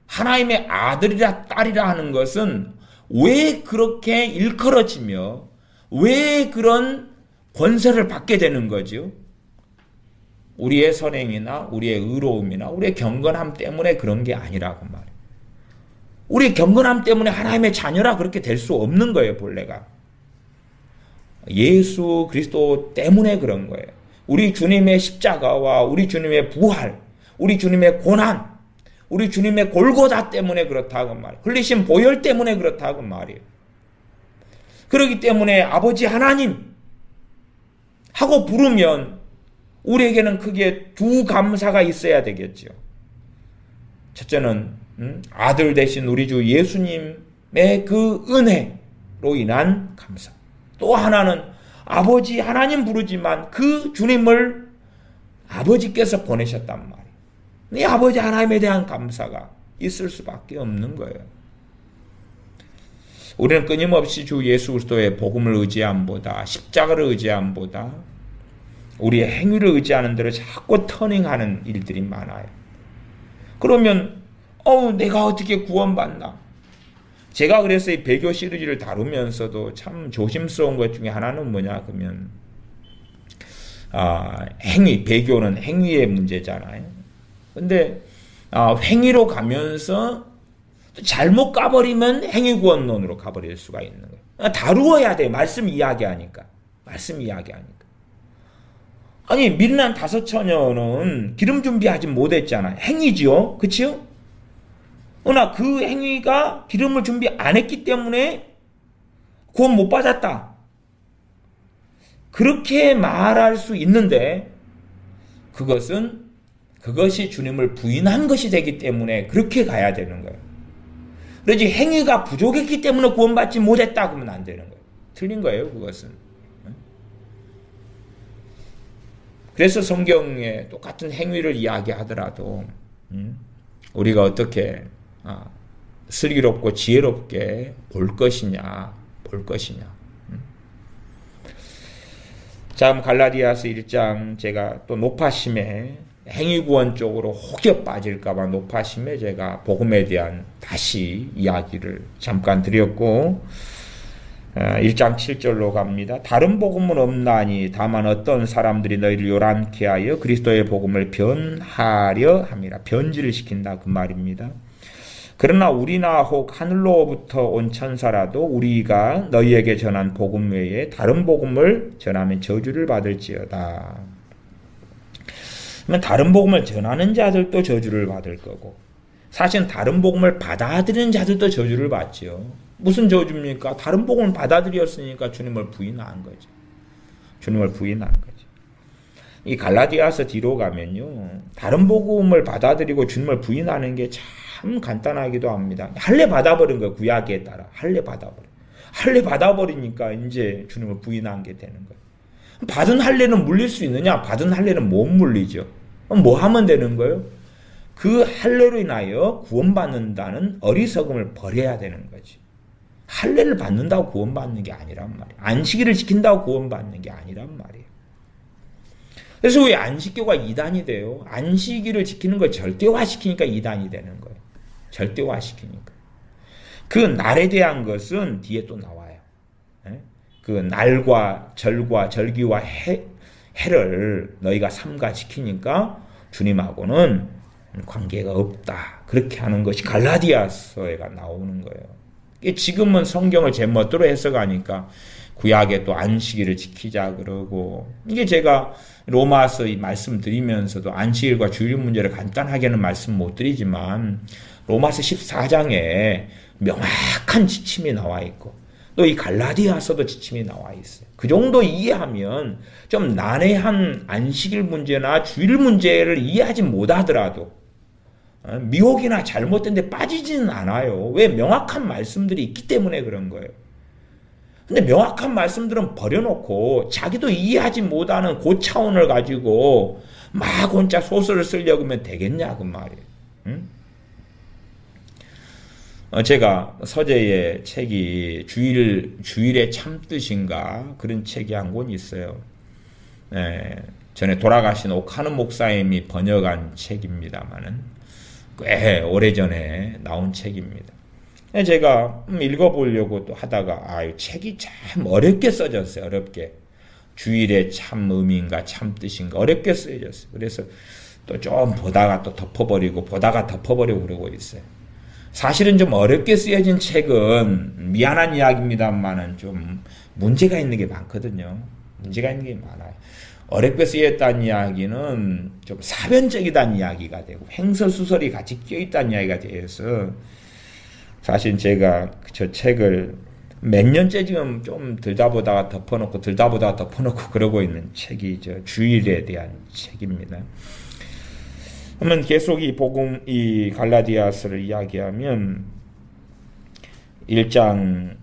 [SPEAKER 1] 하나님의 아들이라 딸이라 하는 것은 왜 그렇게 일컬어지며 왜 그런 권세를 받게 되는 거죠? 우리의 선행이나 우리의 의로움이나 우리의 경건함 때문에 그런 게 아니라고 말이에요. 우리의 경건함 때문에 하나님의 자녀라 그렇게 될 수 없는 거예요, 본래가. 예수 그리스도 때문에 그런 거예요. 우리 주님의 십자가와 우리 주님의 부활, 우리 주님의 고난, 우리 주님의 골고다 때문에 그렇다고 말이에요. 흘리신 보혈 때문에 그렇다고 말이에요. 그렇기 때문에 아버지 하나님 하고 부르면 우리에게는 크게 두 감사가 있어야 되겠죠. 첫째는 아들 되신 우리 주 예수님의 그 은혜로 인한 감사. 또 하나는 아버지 하나님 부르지만 그 주님을 아버지께서 보내셨단 말이에요. 이 아버지 하나님에 대한 감사가 있을 수밖에 없는 거예요. 우리는 끊임없이 주 예수 그리스도의 복음을 의지함보다 십자가를 의지함보다 우리의 행위를 의지하는 대로 자꾸 터닝하는 일들이 많아요. 그러면 내가 어떻게 구원받나? 제가 그래서 이 배교 시리즈를 다루면서도 참 조심스러운 것 중에 하나는 뭐냐 그러면 행위, 배교는 행위의 문제잖아요. 근데 행위로 가면서 잘못 가버리면 행위구원론으로 가버릴 수가 있는 거예요. 다루어야 돼. 말씀 이야기하니까. 아니 미련한 다섯 처녀는 기름 준비하지 못했잖아요. 행위지요. 그치요? 그러나 그 행위가 기름을 준비 안 했기 때문에 구원 못 받았다. 그렇게 말할 수 있는데 그것이 주님을 부인한 것이 되기 때문에 그렇게 가야 되는 거예요. 그러지 행위가 부족했기 때문에 구원받지 못했다 그러면 안 되는 거예요. 틀린 거예요, 그것은. 그래서 성경에 똑같은 행위를 이야기하더라도 우리가 어떻게 슬기롭고 지혜롭게 볼 것이냐. 자, 갈라디아서 1장 제가 또 노파심에 행위구원 쪽으로 혹여 빠질까봐 노파심에 제가 복음에 대한 다시 이야기를 잠깐 드렸고 1장 7절로 갑니다. 다른 복음은 없나니 다만 어떤 사람들이 너희를 요란케 하여 그리스도의 복음을 변하려 함이라. 변질을 시킨다 그 말입니다. 그러나 우리나 혹 하늘로부터 온 천사라도 우리가 너희에게 전한 복음 외에 다른 복음을 전하면 저주를 받을지어다. 그러면 다른 복음을 전하는 자들도 저주를 받을 거고 사실은 다른 복음을 받아들이는 자들도 저주를 받지요. 무슨 저주입니까? 다른 복음을 받아들였으니까 주님을 부인한 거죠. 이 갈라디아서 뒤로 가면요. 다른 복음을 받아들이고 주님을 부인하는 게 참 간단하기도 합니다. 할례 받아버린 거예요. 구약에 따라. 할례 받아버리니까 이제 주님을 부인한 게 되는 거예요. 받은 할례는 물릴 수 있느냐? 받은 할례는 못 물리죠. 그럼 뭐 하면 되는 거예요? 그 할례로 인하여 구원받는다는 어리석음을 버려야 되는 거지. 할례를 받는다고 구원받는 게 아니란 말이에요. 안식일을 지킨다고 구원받는 게 아니란 말이에요. 그래서 왜 안식교가 이단이 돼요? 안식일을 지키는 걸 절대화시키니까 이단이 되는 거예요. 절대화시키니까. 그 날에 대한 것은 뒤에 또 나와요. 그 날과 절과 절기와 해를 너희가 삼가시키니까 주님하고는 관계가 없다. 그렇게 하는 것이 갈라디아서에가 나오는 거예요. 지금은 성경을 제 멋대로 해석하니까 구약에 또 안식일을 지키자 그러고 이게 제가 로마서 말씀드리면서도 안식일과 주일 문제를 간단하게는 말씀 못 드리지만 로마서 14장에 명확한 지침이 나와 있고 또 이 갈라디아서도 지침이 나와 있어요. 그 정도 이해하면 좀 난해한 안식일 문제나 주일 문제를 이해하지 못하더라도 미혹이나 잘못된 데 빠지지는 않아요. 왜? 명확한 말씀들이 있기 때문에 그런 거예요. 근데 명확한 말씀들은 버려놓고 자기도 이해하지 못하는 고차원을 가지고 막 혼자 소설을 쓰려고 하면 되겠냐 그 말이에요. 응? 제가 서재의 책이 주일의 참뜻인가 그런 책이 한 권 있어요. 전에 돌아가신 오카노 목사님이 번역한 책입니다만은 꽤 오래전에 나온 책입니다. 제가 읽어보려고 또 하다가 책이 참 어렵게 써졌어요. 어렵게. 주일의 참 의미인가 참 뜻인가 어렵게 쓰여졌어요. 그래서 또 좀 보다가 또 덮어버리고 보다가 덮어버리고 그러고 있어요. 사실은 좀 어렵게 쓰여진 책은 미안한 이야기입니다만은 좀 문제가 있는 게 많거든요. 문제가 있는 게 많아요. 어렵게 쓰였다는 이야기는 좀 사변적이다는 이야기가 되고 횡설수설이 같이 끼어있다는 이야기가 돼서 사실 제가 저 책을 몇 년째 지금 좀 들다 보다가 덮어놓고 그러고 있는 책이 저 주일에 대한 책입니다. 그러면 계속 이 갈라디아서를 이야기하면 1장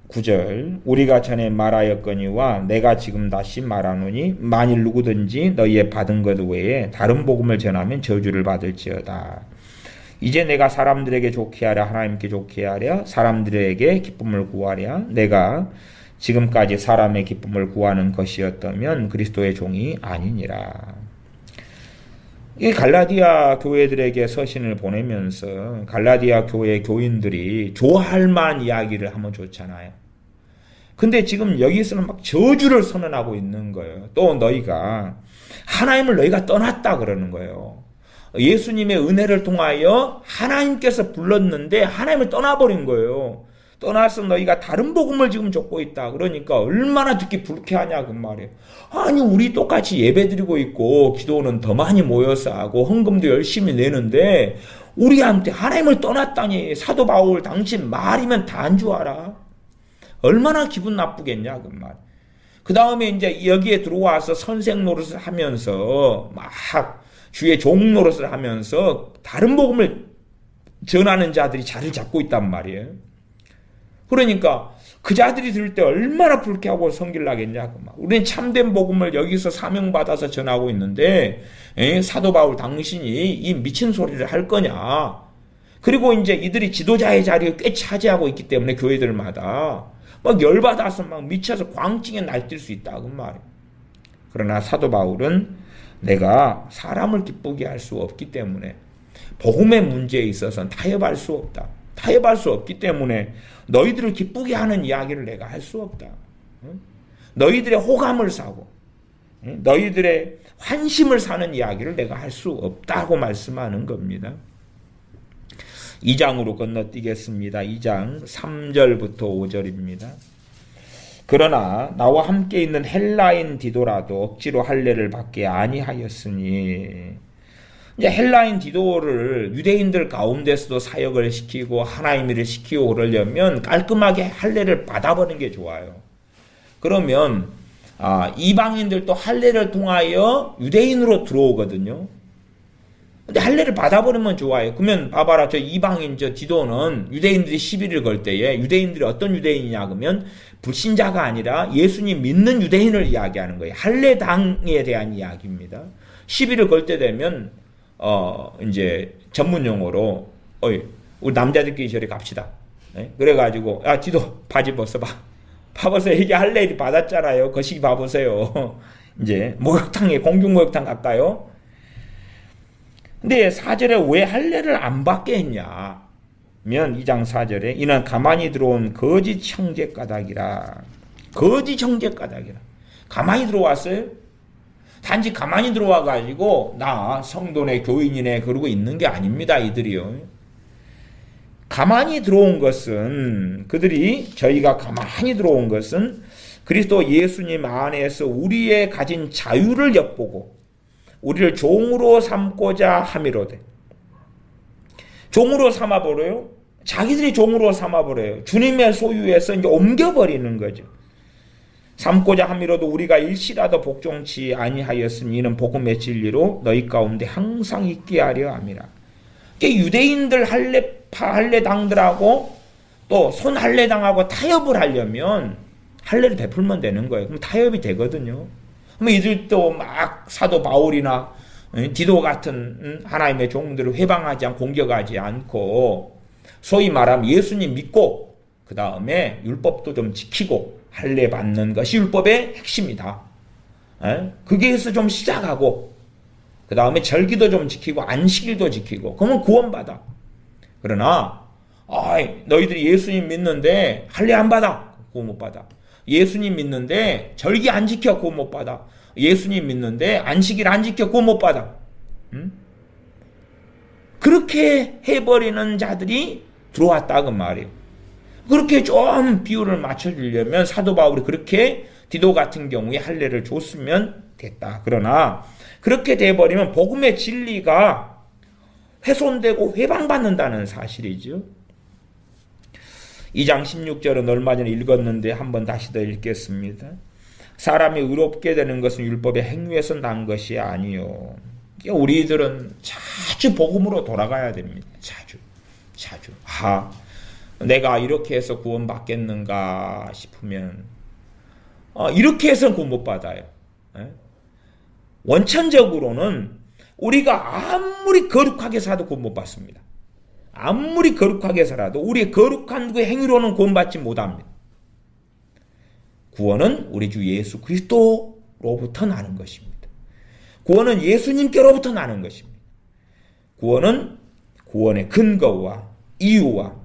[SPEAKER 1] 9절 우리가 전에 말하였거니와 내가 지금 다시 말하노니 만일 누구든지 너희의 받은 것 외에 다른 복음을 전하면 저주를 받을지어다. 이제 내가 사람들에게 좋게 하랴 하나님께 좋게 하랴 사람들에게 기쁨을 구하랴 내가 지금까지 사람의 기쁨을 구하는 것이었다면 그리스도의 종이 아니니라. 이 갈라디아 교회들에게 서신을 보내면서 갈라디아 교회 교인들이 좋아할 만한 이야기를 하면 좋잖아요. 근데 지금 여기서는 막 저주를 선언하고 있는 거예요. 또 너희가 하나님을 너희가 떠났다 그러는 거예요. 예수님의 은혜를 통하여 하나님께서 불렀는데 하나님을 떠나버린 거예요. 떠나서 너희가 다른 복음을 지금 줬고 있다. 그러니까 얼마나 듣기 불쾌하냐 그 말이에요. 아니 우리 똑같이 예배드리고 있고 기도는 더 많이 모여서 하고 헌금도 열심히 내는데 우리한테 하나님을 떠났다니 사도 바울 당신 말이면 다 한 줄 알아. 얼마나 기분 나쁘겠냐 그 말. 그 다음에 이제 여기에 들어와서 선생 노릇을 하면서 막 주의 종 노릇을 하면서 다른 복음을 전하는 자들이 자리를 잡고 있단 말이에요. 그러니까 그 자들이 들을 때 얼마나 불쾌하고 성질나겠냐. 우리는 참된 복음을 여기서 사명받아서 전하고 있는데 사도 바울 당신이 이 미친 소리를 할 거냐. 그리고 이제 이들이 지도자의 자리를 꽤 차지하고 있기 때문에 교회들마다 막 열받아서 막 미쳐서 광증에 날뛸 수 있다 그 말이에요. 그러나 사도 바울은 내가 사람을 기쁘게 할 수 없기 때문에 복음의 문제에 있어서는 타협할 수 없다. 타협할 수 없기 때문에 너희들을 기쁘게 하는 이야기를 내가 할 수 없다. 너희들의 호감을 사고 너희들의 환심을 사는 이야기를 내가 할 수 없다고 말씀하는 겁니다. 2장으로 건너뛰겠습니다. 2장 3절부터 5절입니다. 그러나 나와 함께 있는 헬라인 디도라도 억지로 할례를 받게 아니하였으니 이제 헬라인 디도를 유대인들 가운데서도 사역을 시키고 하나님 일을 시키고 그러려면 깔끔하게 할례를 받아보는 게 좋아요. 그러면 이방인들도 할례를 통하여 유대인으로 들어오거든요. 근데 할례를 받아버리면 좋아요. 그러면 봐봐라 저 이방인 저 디도는 유대인들이 시비를 걸 때에 유대인들이 어떤 유대인이냐 그러면 불신자가 아니라 예수님 믿는 유대인을 이야기하는 거예요. 할례당에 대한 이야기입니다. 시비를 걸 때 되면 이제 전문 용어로 우리 남자들끼리 저리 갑시다. 네? 그래가지고 야 디도 바지 벗어봐. 봐보세요. 이게 할례를 받았잖아요. 거시기 봐보세요. 이제 목욕탕에 공중 목욕탕 갈까요? 근데 4절에 왜 할례를 안 받게 했냐? 면 2장 4절에 이는 가만히 들어온 거짓 형제 까닭이라. 거짓 형제 까닭이라. 가만히 들어왔어요? 단지 가만히 들어와가지고 나 성도네 교인이네 그러고 있는 게 아닙니다. 이들이요. 가만히 들어온 것은 저희가 가만히 들어온 것은 그리스도 예수님 안에서 우리의 가진 자유를 엿보고 우리를 종으로 삼고자 함이로되. 종으로 삼아버려요. 자기들이 종으로 삼아버려요. 주님의 소유에서 이제 옮겨버리는 거죠. 삼고자 함이로도 우리가 일시라도 복종치 아니하였으니 이는 복음의 진리로 너희 가운데 항상 있게 하려 함이라. 유대인들 할례당들하고 또 손할례당하고 타협을 하려면 할례를 베풀면 되는 거예요. 그럼 타협이 되거든요. 그럼 이들도 막 사도 바울이나 디도 같은 하나님의 종들을 회방하지 않고 공격하지 않고 소위 말하면 예수님 믿고 그 다음에 율법도 좀 지키고 할례 받는 것이 율법의 핵심이다. 거기에서 좀 시작하고 그 다음에 절기도 좀 지키고 안식일도 지키고 그러면 구원받아. 그러나 너희들이 예수님 믿는데 할례 안 받아. 구원 못 받아. 예수님 믿는데 절기 안 지켜 구원 못 받아. 예수님 믿는데 안식일 안 지켜 구원 못 받아. 그렇게 해버리는 자들이 들어왔다 그 말이에요. 그렇게 좀 비율을 맞춰주려면 사도 바울이 그렇게 디도 같은 경우에 할례를 줬으면 됐다. 그러나 그렇게 돼버리면 복음의 진리가 훼손되고 회방받는다는 사실이죠. 2장 16절은 얼마 전에 읽었는데 한번 다시 더 읽겠습니다. 사람이 의롭게 되는 것은 율법의 행위에서 난 것이 아니요. 우리들은 자주 복음으로 돌아가야 됩니다. 자주. 내가 이렇게 해서 구원 받겠는가 싶으면 이렇게 해서는 구원 못 받아요. 원천적으로는 우리가 아무리 거룩하게 살아도 구원 못 받습니다. 아무리 거룩하게 살아도 우리의 거룩한 그 행위로는 구원받지 못합니다. 구원은 우리 주 예수 그리스도로부터 나는 것입니다. 구원은 예수님께로부터 나는 것입니다. 구원은 구원의 근거와 이유와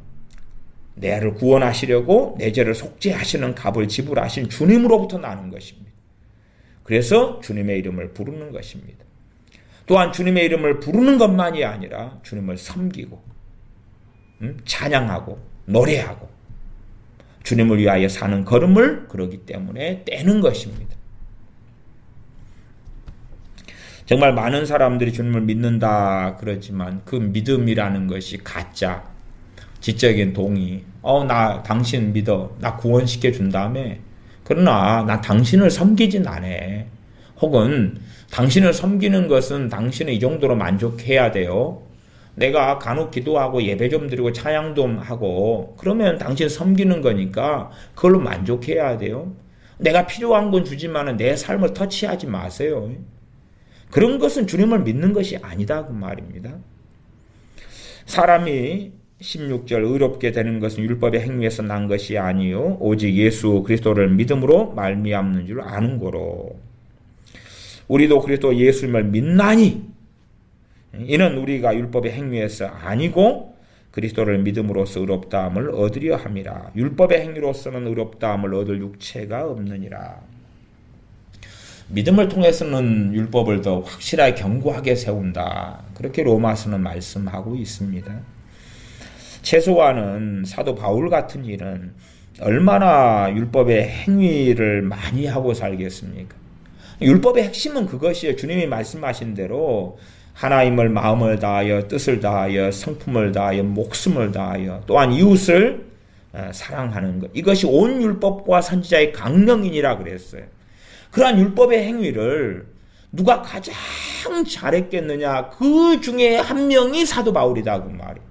[SPEAKER 1] 나를 구원하시려고 내 죄를 속죄하시는 값을 지불하신 주님으로부터 나는 것입니다. 그래서 주님의 이름을 부르는 것입니다. 또한 주님의 이름을 부르는 것만이 아니라 주님을 섬기고 찬양하고 노래하고 주님을 위하여 사는 걸음을 그러기 때문에 떼는 것입니다. 정말 많은 사람들이 주님을 믿는다 그러지만 그 믿음이라는 것이 가짜, 지적인 동의. 나 당신 믿어. 나 구원시켜 준 다음에 그러나 나 당신을 섬기진 않아. 혹은 당신을 섬기는 것은 당신은 이 정도로 만족해야 돼요. 내가 간혹 기도하고 예배 좀 드리고 찬양 좀 하고 그러면 당신 섬기는 거니까 그걸로 만족해야 돼요. 내가 필요한 건 주지만 내 삶을 터치하지 마세요. 그런 것은 주님을 믿는 것이 아니다 그 말입니다. 사람이 16절 의롭게 되는 것은 율법의 행위에서 난 것이 아니요 오직 예수 그리스도를 믿음으로 말미암는 줄 아는 거로. 우리도 그리스도 예수님을 믿나니 이는 우리가 율법의 행위에서 아니고 그리스도를 믿음으로써 의롭다함을 얻으려 함이라. 율법의 행위로서는 의롭다함을 얻을 육체가 없느니라. 믿음을 통해서는 율법을 더 확실하게 견고하게 세운다. 그렇게 로마서는 말씀하고 있습니다. 최소한은 사도 바울 같은 일은 얼마나 율법의 행위를 많이 하고 살겠습니까? 율법의 핵심은 그것이에요. 주님이 말씀하신 대로 하나님을 마음을 다하여 뜻을 다하여 성품을 다하여 목숨을 다하여 또한 이웃을 사랑하는 것. 이것이 온 율법과 선지자의 강령이니라 그랬어요. 그러한 율법의 행위를 누가 가장 잘했겠느냐? 그 중에 한 명이 사도 바울이다 그 말이에요.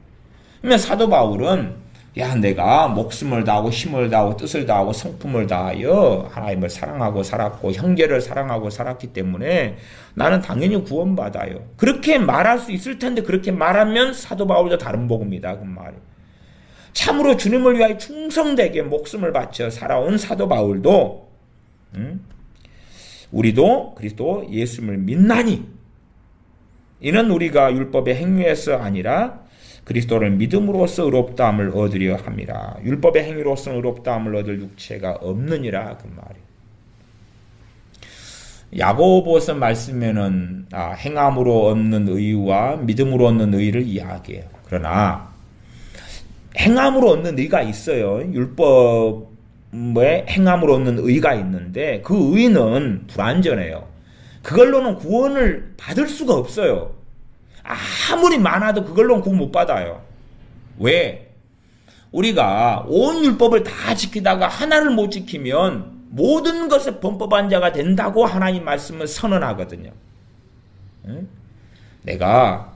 [SPEAKER 1] 그러면 사도 바울은 내가 목숨을 다하고 힘을 다하고 뜻을 다하고 성품을 다하여 하나님을 사랑하고 살았고 형제를 사랑하고 살았기 때문에 나는 당연히 구원받아요. 그렇게 말할 수 있을 텐데 그렇게 말하면 사도 바울도 다른 복음이다 그 말이에요. 참으로 주님을 위하여 충성되게 목숨을 바쳐 살아온 사도 바울도 우리도 그리스도 예수님을 믿나니 이는 우리가 율법의 행위에서 아니라 그리스도를 믿음으로써 의롭다함을 얻으려 함이라. 율법의 행위로서 의롭다함을 얻을 육체가 없느니라 그 말이에요. 야고보서 말씀에는 행함으로 얻는 의와 믿음으로 얻는 의를 이야기해요. 그러나 행함으로 얻는 의가 있어요. 율법에 행함으로 얻는 의가 있는데 그 의는 불완전해요. 그걸로는 구원을 받을 수가 없어요. 아무리 많아도 그걸로는 구원 못 받아요. 왜? 우리가 온 율법을 다 지키다가 하나를 못 지키면 모든 것에 범법한 자가 된다고 하나님 말씀은 선언하거든요. 내가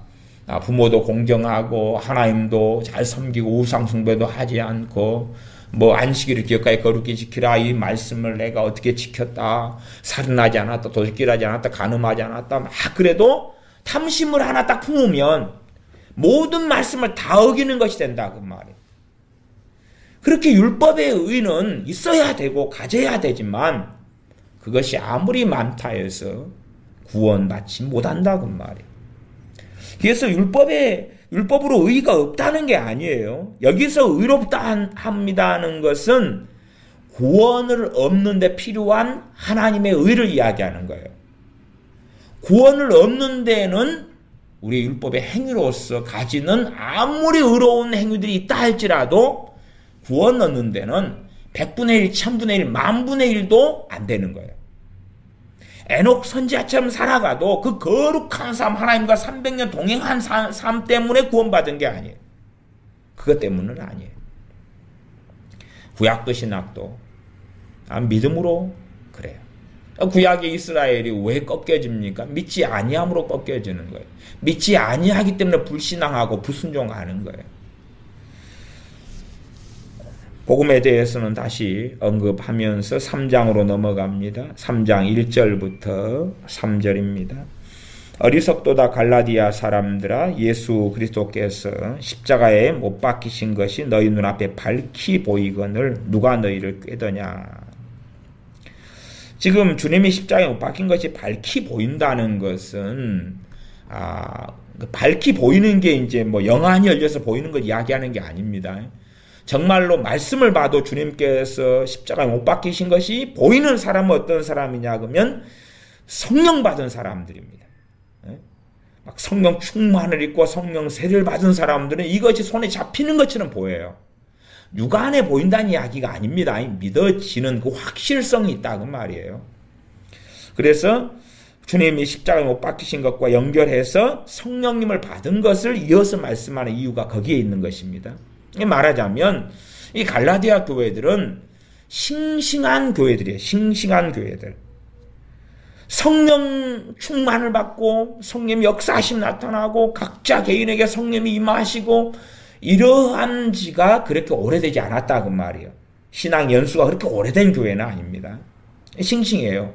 [SPEAKER 1] 부모도 공경하고 하나님도 잘 섬기고 우상 숭배도 하지 않고 안식일을 기억하여 거룩히 지키라 이 말씀을 내가 어떻게 지켰다. 살인하지 않았다. 도둑질하지 않았다. 간음하지 않았다. 그래도 탐심을 하나 딱 품으면 모든 말씀을 다 어기는 것이 된다 그 말이에요. 그렇게 율법의 의는 있어야 되고 가져야 되지만 그것이 아무리 많다 해서 구원받지 못한다 그 말이에요. 그래서 율법으로 의가 없다는 게 아니에요. 여기서 의롭다 합니다는 것은 구원을 얻는 데 필요한 하나님의 의를 이야기하는 거예요. 구원을 얻는 데는 우리 율법의 행위로서 가지는 아무리 의로운 행위들이 있다 할지라도 구원 얻는 데는 100분의 1, 1000분의 1, 만분의 1도 안 되는 거예요. 에녹 선지자처럼 살아가도 그 거룩한 삶, 하나님과 300년 동행한 삶 때문에 구원받은 게 아니에요. 그것 때문은 아니에요. 구약도 신약도 믿음으로 그래요. 구약의 이스라엘이 왜 꺾여집니까? 믿지 아니함으로 꺾여지는 거예요. 믿지 아니하기 때문에 불신앙하고 불순종하는 거예요. 복음에 대해서는 다시 언급하면서 3장으로 넘어갑니다. 3장 1절부터 3절입니다. 어리석도다 갈라디아 사람들아, 예수 그리스도께서 십자가에 못 박히신 것이 너희 눈앞에 밝히 보이거늘 누가 너희를 꾀더냐. 지금 주님이 십자가에 못 박힌 것이 밝히 보인다는 것은 밝히 보이는 게 이제 뭐 영안이 열려서 보이는 걸 이야기하는 게 아닙니다. 정말로 말씀을 봐도 주님께서 십자가에 못 박히신 것이 보이는 사람은 어떤 사람이냐 그러면 성령 받은 사람들입니다. 막 성령 충만을 입고 성령 세례를 받은 사람들은 이것이 손에 잡히는 것처럼 보여요. 육안에 보인다는 이야기가 아닙니다. 믿어지는 그 확실성이 있다고 말이에요. 그래서 주님이 십자가에 못 박히신 것과 연결해서 성령님을 받은 것을 이어서 말씀하는 이유가 거기에 있는 것입니다. 말하자면 이 갈라디아 교회들은 싱싱한 교회들이에요. 싱싱한 교회들. 성령 충만을 받고 성령의 역사하심 나타나고 각자 개인에게 성령이 임하시고 이러한 지가 그렇게 오래되지 않았다고 말이에요. 신앙 연수가 그렇게 오래된 교회는 아닙니다. 싱싱해요.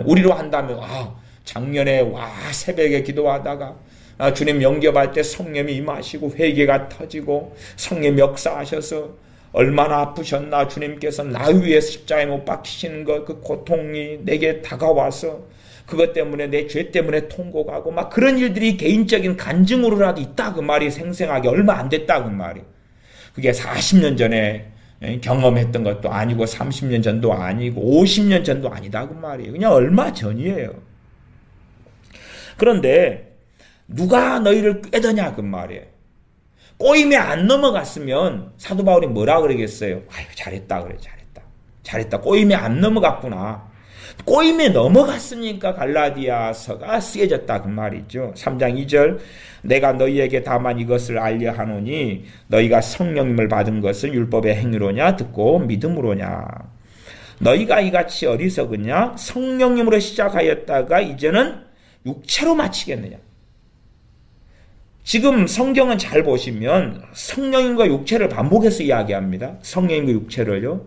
[SPEAKER 1] 우리로 한다면 작년에 새벽에 기도하다가 주님 영접할 때 성령이 임하시고 회개가 터지고 성령 역사하셔서 얼마나 아프셨나 주님께서 나 위해서 십자가에 못 박히시는 것, 그 고통이 내게 다가와서 그것 때문에 내 죄 때문에 통곡하고 막 그런 일들이 개인적인 간증으로라도 있다 그 말이 생생하게 얼마 안 됐다 그 말이. 그게 40년 전에 경험했던 것도 아니고 30년 전도 아니고 50년 전도 아니다 그 말이에요. 그냥 얼마 전이에요. 그런데 누가 너희를 꾀더냐 그 말이에요. 꼬임에 안 넘어갔으면 사도 바울이 뭐라 그러겠어요? 잘했다 그래, 잘했다. 꼬임에 안 넘어갔구나. 꼬임에 넘어갔으니까 갈라디아서가 쓰여졌다 그 말이죠. 3장 2절 내가 너희에게 다만 이것을 알려 하노니 너희가 성령님을 받은 것은 율법의 행위로냐 듣고 믿음으로냐. 너희가 이같이 어리석으냐 성령님으로 시작하였다가 이제는 육체로 마치겠느냐. 지금 성경은 잘 보시면 성령님과 육체를 반복해서 이야기합니다. 성령님과 육체를요.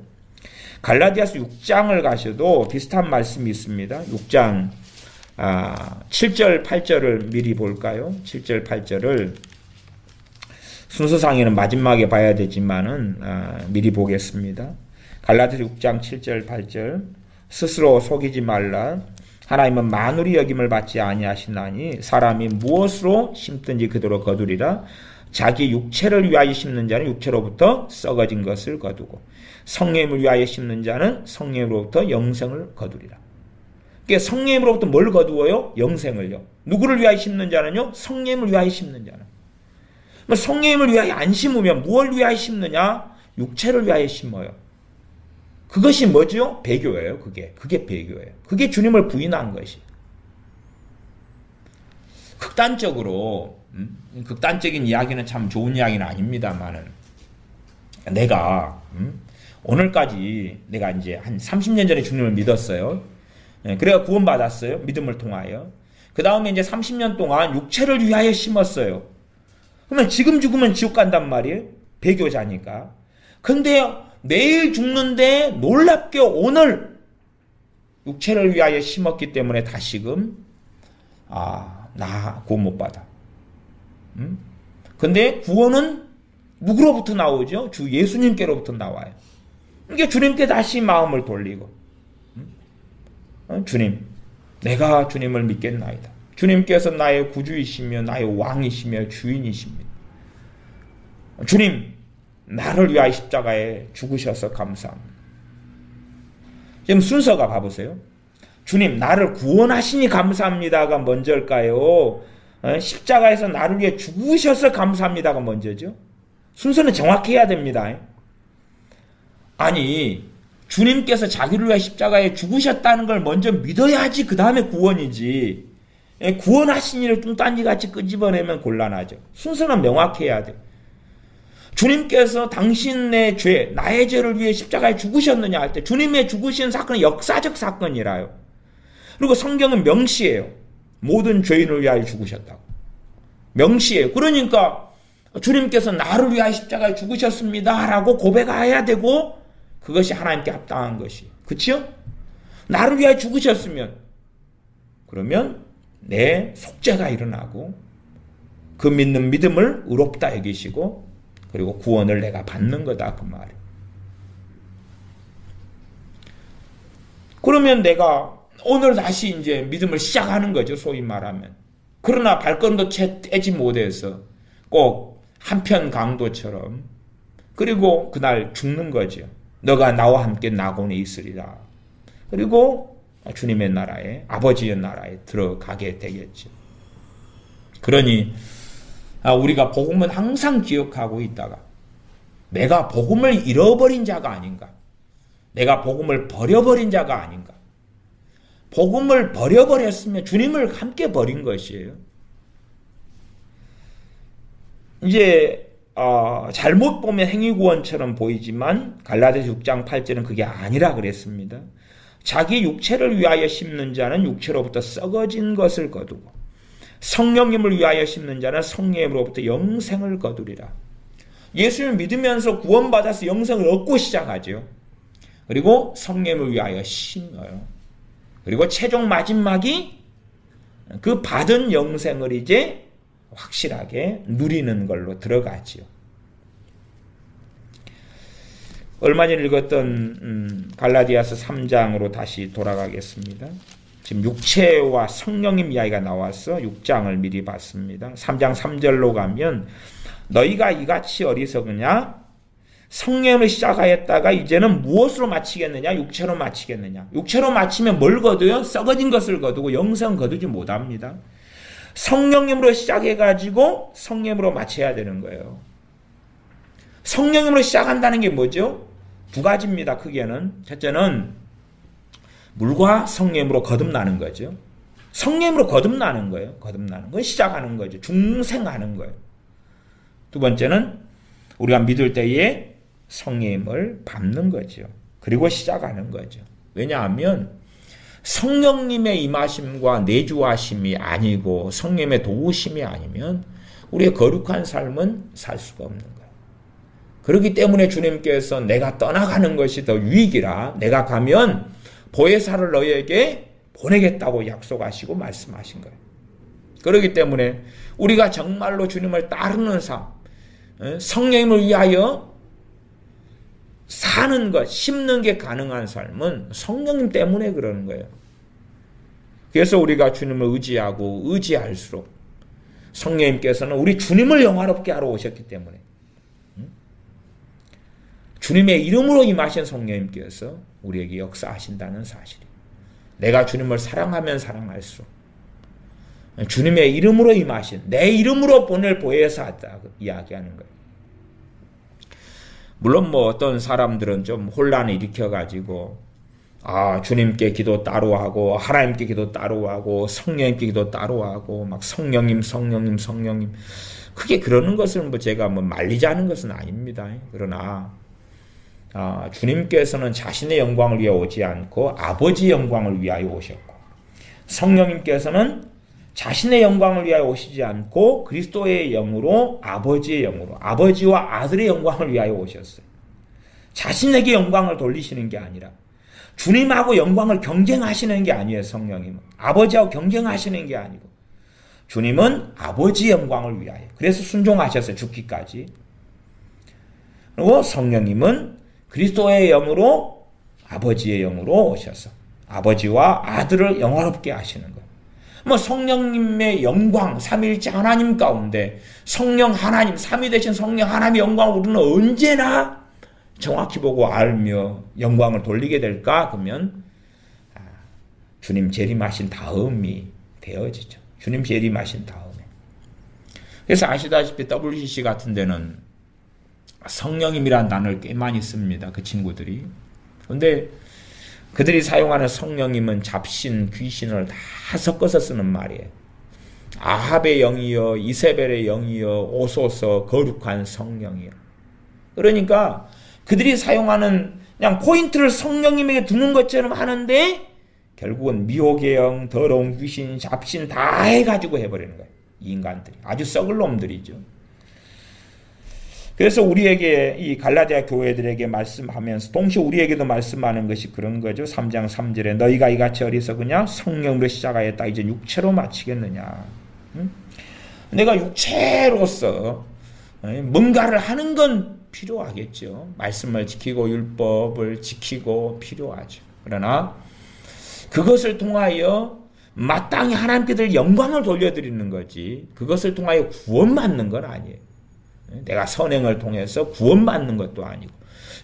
[SPEAKER 1] 갈라디아서 6장을 가셔도 비슷한 말씀이 있습니다. 6장 7절 8절을 미리 볼까요? 7절 8절을 순서상에는 마지막에 봐야 되지만은 미리 보겠습니다. 갈라디아서 6장 7절 8절 스스로 속이지 말라. 하나님은 만울이 여김을 받지 아니하시나니 사람이 무엇으로 심든지 그대로 거두리라. 자기 육체를 위하여 심는 자는 육체로부터 썩어진 것을 거두고 성령님을 위하여 심는 자는 성령으로부터 영생을 거두리라. 그러니까 성령으로부터 뭘 거두어요? 영생을요. 누구를 위하여 심는 자는요? 성령을 위하여 심는 자는. 성령을 위하여 안 심으면 무엇을 위하여 심느냐? 육체를 위하여 심어요. 그것이 뭐죠? 배교예요. 그게 배교예요. 그게 주님을 부인한 것이. 극단적인 이야기는 참 좋은 이야기는 아닙니다만은 내가 오늘까지 내가 이제 한 30년 전에 주님을 믿었어요. 그래야 구원받았어요. 믿음을 통하여. 그 다음에 이제 30년 동안 육체를 위하여 심었어요. 그러면 지금 죽으면 지옥 간단 말이에요. 배교자니까. 근데 내일 죽는데 놀랍게 오늘 육체를 위하여 심었기 때문에 다시금 나 구원 못 받아. 근데 구원은 누구로부터 나오죠? 주 예수님께로부터 나와요. 그러니까 주님께 다시 마음을 돌리고 주님, 내가 주님을 믿겠나이다. 주님께서 나의 구주이시며 나의 왕이시며 주인이십니다. 주님, 나를 위하여 십자가에 죽으셔서 감사합니다. 지금 순서가 봐보세요. 주님 나를 구원하시니 감사합니다가 먼저일까요? 십자가에서 나를 위해 죽으셔서 감사합니다가 먼저죠. 순서는 정확해야 됩니다. 아니 주님께서 자기를 위해 십자가에 죽으셨다는 걸 먼저 믿어야지 그 다음에 구원이지. 구원하시니를 뚱딴지같이 끄집어내면 곤란하죠. 순서는 명확해야 돼. 주님께서 당신의 죄, 나의 죄를 위해 십자가에 죽으셨느냐 할 때 주님의 죽으신 사건은 역사적 사건이라요. 그리고 성경은 명시해요. 모든 죄인을 위하여 죽으셨다고. 명시해요. 그러니까 주님께서 나를 위하여 십자가에 죽으셨습니다 라고 고백해야 되고 그것이 하나님께 합당한 것이. 그렇죠? 나를 위하여 죽으셨으면 그러면 내 속죄가 일어나고 그 믿는 믿음을 의롭다 여기시고 그리고 구원을 내가 받는 거다 그 말이에요. 그러면 내가 오늘 다시 이제 믿음을 시작하는 거죠. 소위 말하면. 그러나 발걸음도 채 떼지 못해서 꼭 한편 강도처럼 그리고 그날 죽는 거죠. 너가 나와 함께 낙원에 있으리라. 그리고 주님의 나라에 아버지의 나라에 들어가게 되겠죠. 그러니 우리가 복음은 항상 기억하고 있다가 내가 복음을 잃어버린 자가 아닌가. 내가 복음을 버려버린 자가 아닌가. 복음을 버려버렸으면 주님을 함께 버린 것이에요. 이제 잘못 보면 행위구원처럼 보이지만 갈라디아서 6장 8절은 그게 아니라 그랬습니다. 자기 육체를 위하여 심는 자는 육체로부터 썩어진 것을 거두고 성령님을 위하여 심는 자는 성령님으로부터 영생을 거두리라. 예수를 믿으면서 구원받아서 영생을 얻고 시작하죠. 그리고 성령님을 위하여 심어요. 그리고 최종 마지막이 그 받은 영생을 이제 확실하게 누리는 걸로 들어가지요. 얼마 전에 읽었던 갈라디아서 3장으로 다시 돌아가겠습니다. 지금 육체와 성령님 이야기가 나와서 6장을 미리 봤습니다. 3장 3절로 가면 너희가 이같이 어리석으냐? 성령으로 시작하였다가 이제는 무엇으로 마치겠느냐? 육체로 마치겠느냐? 육체로 마치면 뭘 거두요? 썩어진 것을 거두고 영생 거두지 못합니다. 성령님으로 시작해가지고 성령으로 마쳐야 되는 거예요. 성령님으로 시작한다는 게 뭐죠? 두 가지입니다. 크게는. 첫째는 물과 성령으로 거듭나는 거죠. 성령으로 거듭나는 거예요. 거듭나는 건 시작하는 거죠. 중생하는 거예요. 두 번째는 우리가 믿을 때에 성령을 밟는 거죠. 그리고 시작하는 거죠. 왜냐하면 성령님의 임하심과 내주하심이 아니고 성령님의 도우심이 아니면 우리의 거룩한 삶은 살 수가 없는 거예요. 그렇기 때문에 주님께서 내가 떠나가는 것이 더 유익이라 내가 가면 보혜사를 너희에게 보내겠다고 약속하시고 말씀하신 거예요. 그렇기 때문에 우리가 정말로 주님을 따르는 삶, 성령님을 위하여 사는 것, 심는 게 가능한 삶은 성령님 때문에 그러는 거예요. 그래서 우리가 주님을 의지하고 의지할수록 성령님께서는 우리 주님을 영화롭게 하러 오셨기 때문에 주님의 이름으로 임하신 성령님께서 우리에게 역사하신다는 사실이에요. 내가 주님을 사랑하면 사랑할수록 주님의 이름으로 임하신 내 이름으로 보낼 보혜사다 이야기하는 거예요. 물론 뭐 어떤 사람들은 좀 혼란을 일으켜가지고 주님께 기도 따로 하고 하나님께 기도 따로 하고 성령님께 기도 따로 하고 막 성령님 그게 그러는 것을 제가 말리자는 것은 아닙니다. 그러나 주님께서는 자신의 영광을 위해 오지 않고 아버지의 영광을 위하여 오셨고 성령님께서는 자신의 영광을 위하여 오시지 않고 그리스도의 영으로 아버지의 영으로 아버지와 아들의 영광을 위하여 오셨어요. 자신에게 영광을 돌리시는 게 아니라 주님하고 영광을 경쟁하시는 게 아니에요. 성령님은 아버지하고 경쟁하시는 게 아니고 주님은 아버지의 영광을 위하여 그래서 순종하셨어요. 죽기까지. 그리고 성령님은 그리스도의 영으로 아버지의 영으로 오셔서 아버지와 아들을 영화롭게 하시는 거예요. 성령님의 영광, 삼위일체 하나님 가운데 성령 하나님, 삼위 되신 성령 하나님의 영광을 우리는 언제나 정확히 보고 알며 영광을 돌리게 될까? 그러면 주님 재림하신 다음이 되어지죠. 주님 재림하신 다음에. 그래서 아시다시피 WCC 같은 데는 성령님이라는 단어를 꽤 많이 씁니다. 그 친구들이. 그런데 그들이 사용하는 성령님은 잡신, 귀신을 다 섞어서 쓰는 말이에요. 아합의 영이여, 이세벨의 영이여, 오소서 거룩한 성령이여. 그러니까 그들이 사용하는 그냥 포인트를 성령님에게 두는 것처럼 하는데 결국은 미혹의 영, 더러운 귀신, 잡신 다 해가지고 해버리는 거예요. 이 인간들이. 아주 썩을 놈들이죠. 그래서 우리에게 이 갈라디아 교회들에게 말씀하면서 동시에 우리에게도 말씀하는 것이 그런 거죠. 3장 3절에 너희가 이같이 어리석으냐? 성령으로 시작하였다. 이제 육체로 마치겠느냐? 응? 내가 육체로서 뭔가를 하는 건 필요하겠죠. 말씀을 지키고 율법을 지키고 필요하죠. 그러나 그것을 통하여 마땅히 하나님께 영광을 돌려드리는 거지 그것을 통하여 구원받는 건 아니에요. 내가 선행을 통해서 구원받는 것도 아니고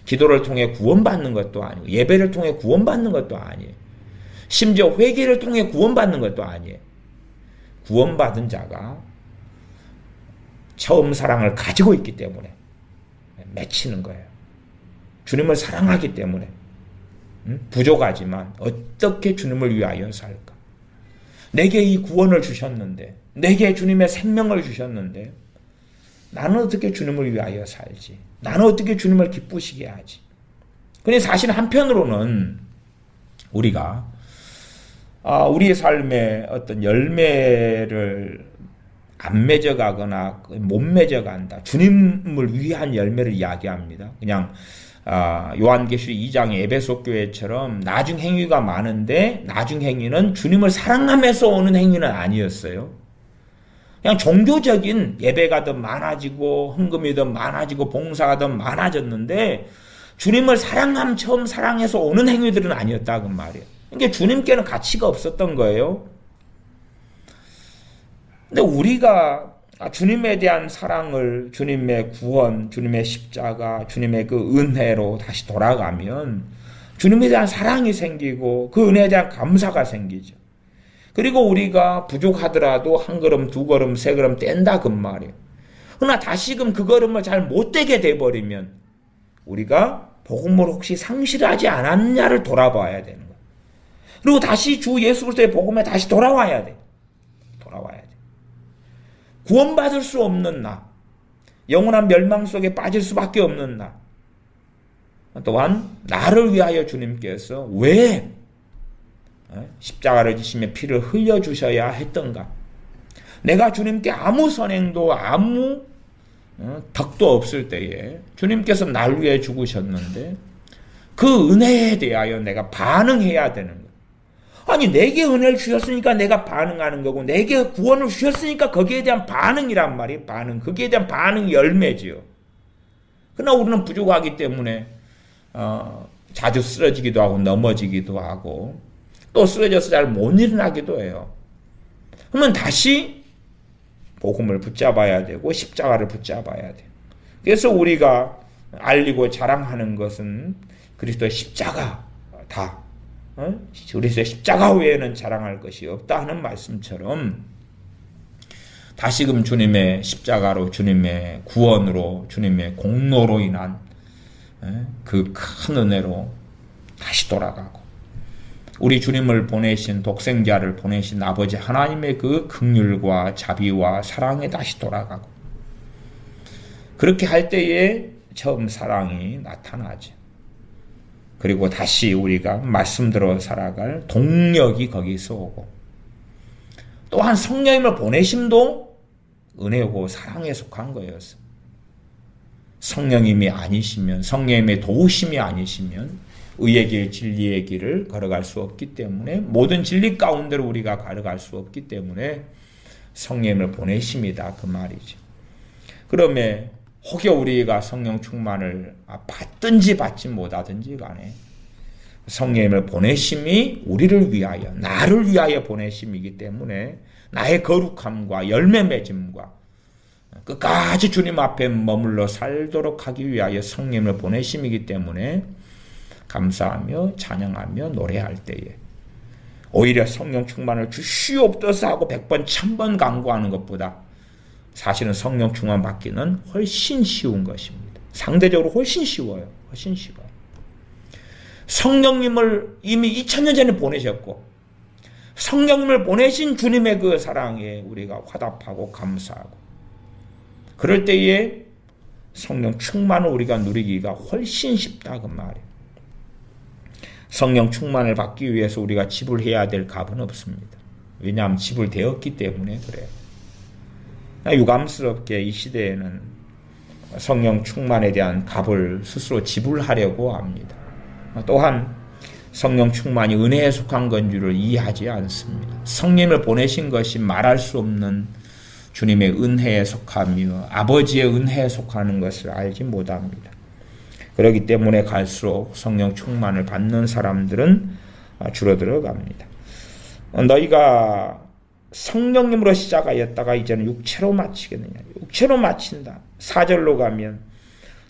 [SPEAKER 1] 기도를 통해 구원받는 것도 아니고 예배를 통해 구원받는 것도 아니에요. 심지어 회개를 통해 구원받는 것도 아니에요. 구원받은 자가 처음 사랑을 가지고 있기 때문에 맺히는 거예요. 주님을 사랑하기 때문에 부족하지만 어떻게 주님을 위하여 살까? 내게 이 구원을 주셨는데 내게 주님의 생명을 주셨는데 나는 어떻게 주님을 위하여 살지? 나는 어떻게 주님을 기쁘시게 하지? 근데 사실 한편으로는 우리가 우리의 삶에 어떤 열매를 안 맺어가거나 못 맺어간다. 주님을 위한 열매를 이야기합니다. 그냥 요한계시록 2장 에베소 교회처럼 나중 행위가 많은데 나중 행위는 주님을 사랑하면서 오는 행위는 아니었어요. 그냥 종교적인 예배가 더 많아지고 헌금이 더 많아지고 봉사가 더 많아졌는데 주님을 처음 사랑해서 오는 행위들은 아니었다 그 말이에요. 그러니까 주님께는 가치가 없었던 거예요. 근데 우리가 주님에 대한 사랑을 주님의 구원, 주님의 십자가, 주님의 그 은혜로 다시 돌아가면 주님에 대한 사랑이 생기고 그 은혜에 대한 감사가 생기죠. 그리고 우리가 부족하더라도 한 걸음, 두 걸음, 세 걸음 뗀다 그 말이에요. 그러나 다시금 그 걸음을 잘 못 떼게 돼버리면 우리가 복음을 혹시 상실하지 않았냐를 돌아봐야 되는 거예요. 그리고 다시 주 예수 그리스도의 복음에 다시 돌아와야 돼. 돌아와야 돼. 구원받을 수 없는 나, 영원한 멸망 속에 빠질 수밖에 없는 나, 또한 나를 위하여 주님께서 왜 십자가를 지시며 피를 흘려주셔야 했던가? 내가 주님께 아무 선행도 아무 덕도 없을 때에 주님께서 날 위해 죽으셨는데 그 은혜에 대하여 내가 반응해야 되는 거예요. 아니 내게 은혜를 주셨으니까 내가 반응하는 거고 내게 구원을 주셨으니까 거기에 대한 반응이란 말이에요. 반응. 거기에 대한 반응이 열매지요. 그러나 우리는 부족하기 때문에 자주 쓰러지기도 하고 넘어지기도 하고 또 쓰러져서 잘 못 일어나기도 해요. 그러면 다시 복음을 붙잡아야 되고 십자가를 붙잡아야 돼요. 그래서 우리가 알리고 자랑하는 것은 그리스도의 십자가다. 그리스도의 십자가 외에는 자랑할 것이 없다 하는 말씀처럼 다시금 주님의 십자가로 주님의 구원으로 주님의 공로로 인한 그 큰 은혜로 다시 돌아가고 우리 주님을 보내신 독생자를 보내신 아버지 하나님의 그 긍휼과 자비와 사랑에 다시 돌아가고 그렇게 할 때에 처음 사랑이 나타나죠. 그리고 다시 우리가 말씀대로 살아갈 동력이 거기서 오고 또한 성령님을 보내심도 은혜고 사랑에 속한 거였어. 성령님이 아니시면 성령님의 도우심이 아니시면 의의 길, 진리의 길을 걸어갈 수 없기 때문에 모든 진리 가운데로 우리가 걸어갈 수 없기 때문에 성령님을 보내심이다 그 말이죠. 그러면 혹여 우리가 성령 충만을 받든지 받지 못하든지 간에 성령님을 보내심이 우리를 위하여 나를 위하여 보내심이기 때문에 나의 거룩함과 열매 맺음과 끝까지 주님 앞에 머물러 살도록 하기 위하여 성령을 보내심이기 때문에 감사하며 찬양하며 노래할 때에 오히려 성령 충만을 주시옵소서 하고 100번 1000번 간구하는 것보다 사실은 성령 충만 받기는 훨씬 쉬운 것입니다. 상대적으로 훨씬 쉬워요. 훨씬 쉬워요. 성령님을 이미 2000년 전에 보내셨고 성령님을 보내신 주님의 그 사랑에 우리가 화답하고 감사하고 그럴 때에 성령 충만을 우리가 누리기가 훨씬 쉽다 그 말이에요. 성령 충만을 받기 위해서 우리가 지불해야 될 값은 없습니다. 왜냐하면 지불되었기 때문에 그래요. 유감스럽게 이 시대에는 성령 충만에 대한 값을 스스로 지불하려고 합니다. 또한 성령 충만이 은혜에 속한 건 줄을 이해하지 않습니다. 성령을 보내신 것이 말할 수 없는 주님의 은혜에 속하며 아버지의 은혜에 속하는 것을 알지 못합니다. 그렇기 때문에 갈수록 성령 충만을 받는 사람들은 줄어들어 갑니다. 너희가 성령님으로 시작하였다가 이제는 육체로 마치겠느냐. 육체로 마친다. 4절로 가면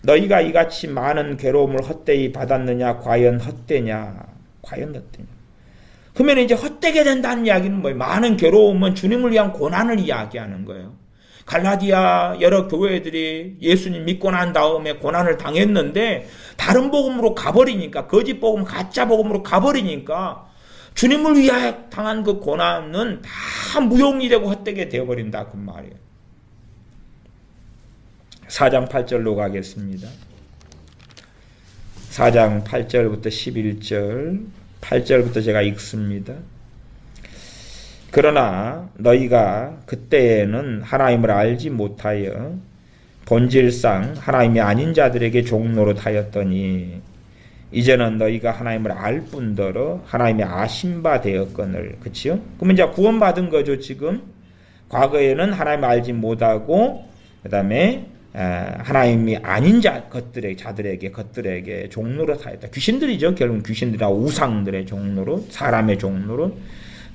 [SPEAKER 1] 너희가 이같이 많은 괴로움을 헛되이 받았느냐. 과연 헛되냐. 과연 헛되냐. 그러면 이제 헛되게 된다는 이야기는 뭐예요? 많은 괴로움은 주님을 위한 고난을 이야기하는 거예요. 갈라디아 여러 교회들이 예수님 믿고 난 다음에 고난을 당했는데 다른 복음으로 가버리니까 거짓 복음 가짜 복음으로 가버리니까 주님을 위하여 당한 그 고난은 다 무용이 되고 헛되게 되어버린다 그 말이에요. 4장 8절로 가겠습니다. 4장 8절부터 11절 8절부터 제가 읽습니다. 그러나 너희가 그때에는 하나님을 알지 못하여 본질상 하나님이 아닌 자들에게 종노릇하였더니 이제는 너희가 하나님을 알 뿐더러 하나님이 아신 바 되었거늘. 그치요? 그러면 이제 구원받은 거죠 지금. 과거에는 하나님을 알지 못하고 그 다음에 하나님이 아닌 자들에게 종노릇하였다. 귀신들이죠. 결국은 귀신들이나 우상들의 종노릇, 사람의 종노릇.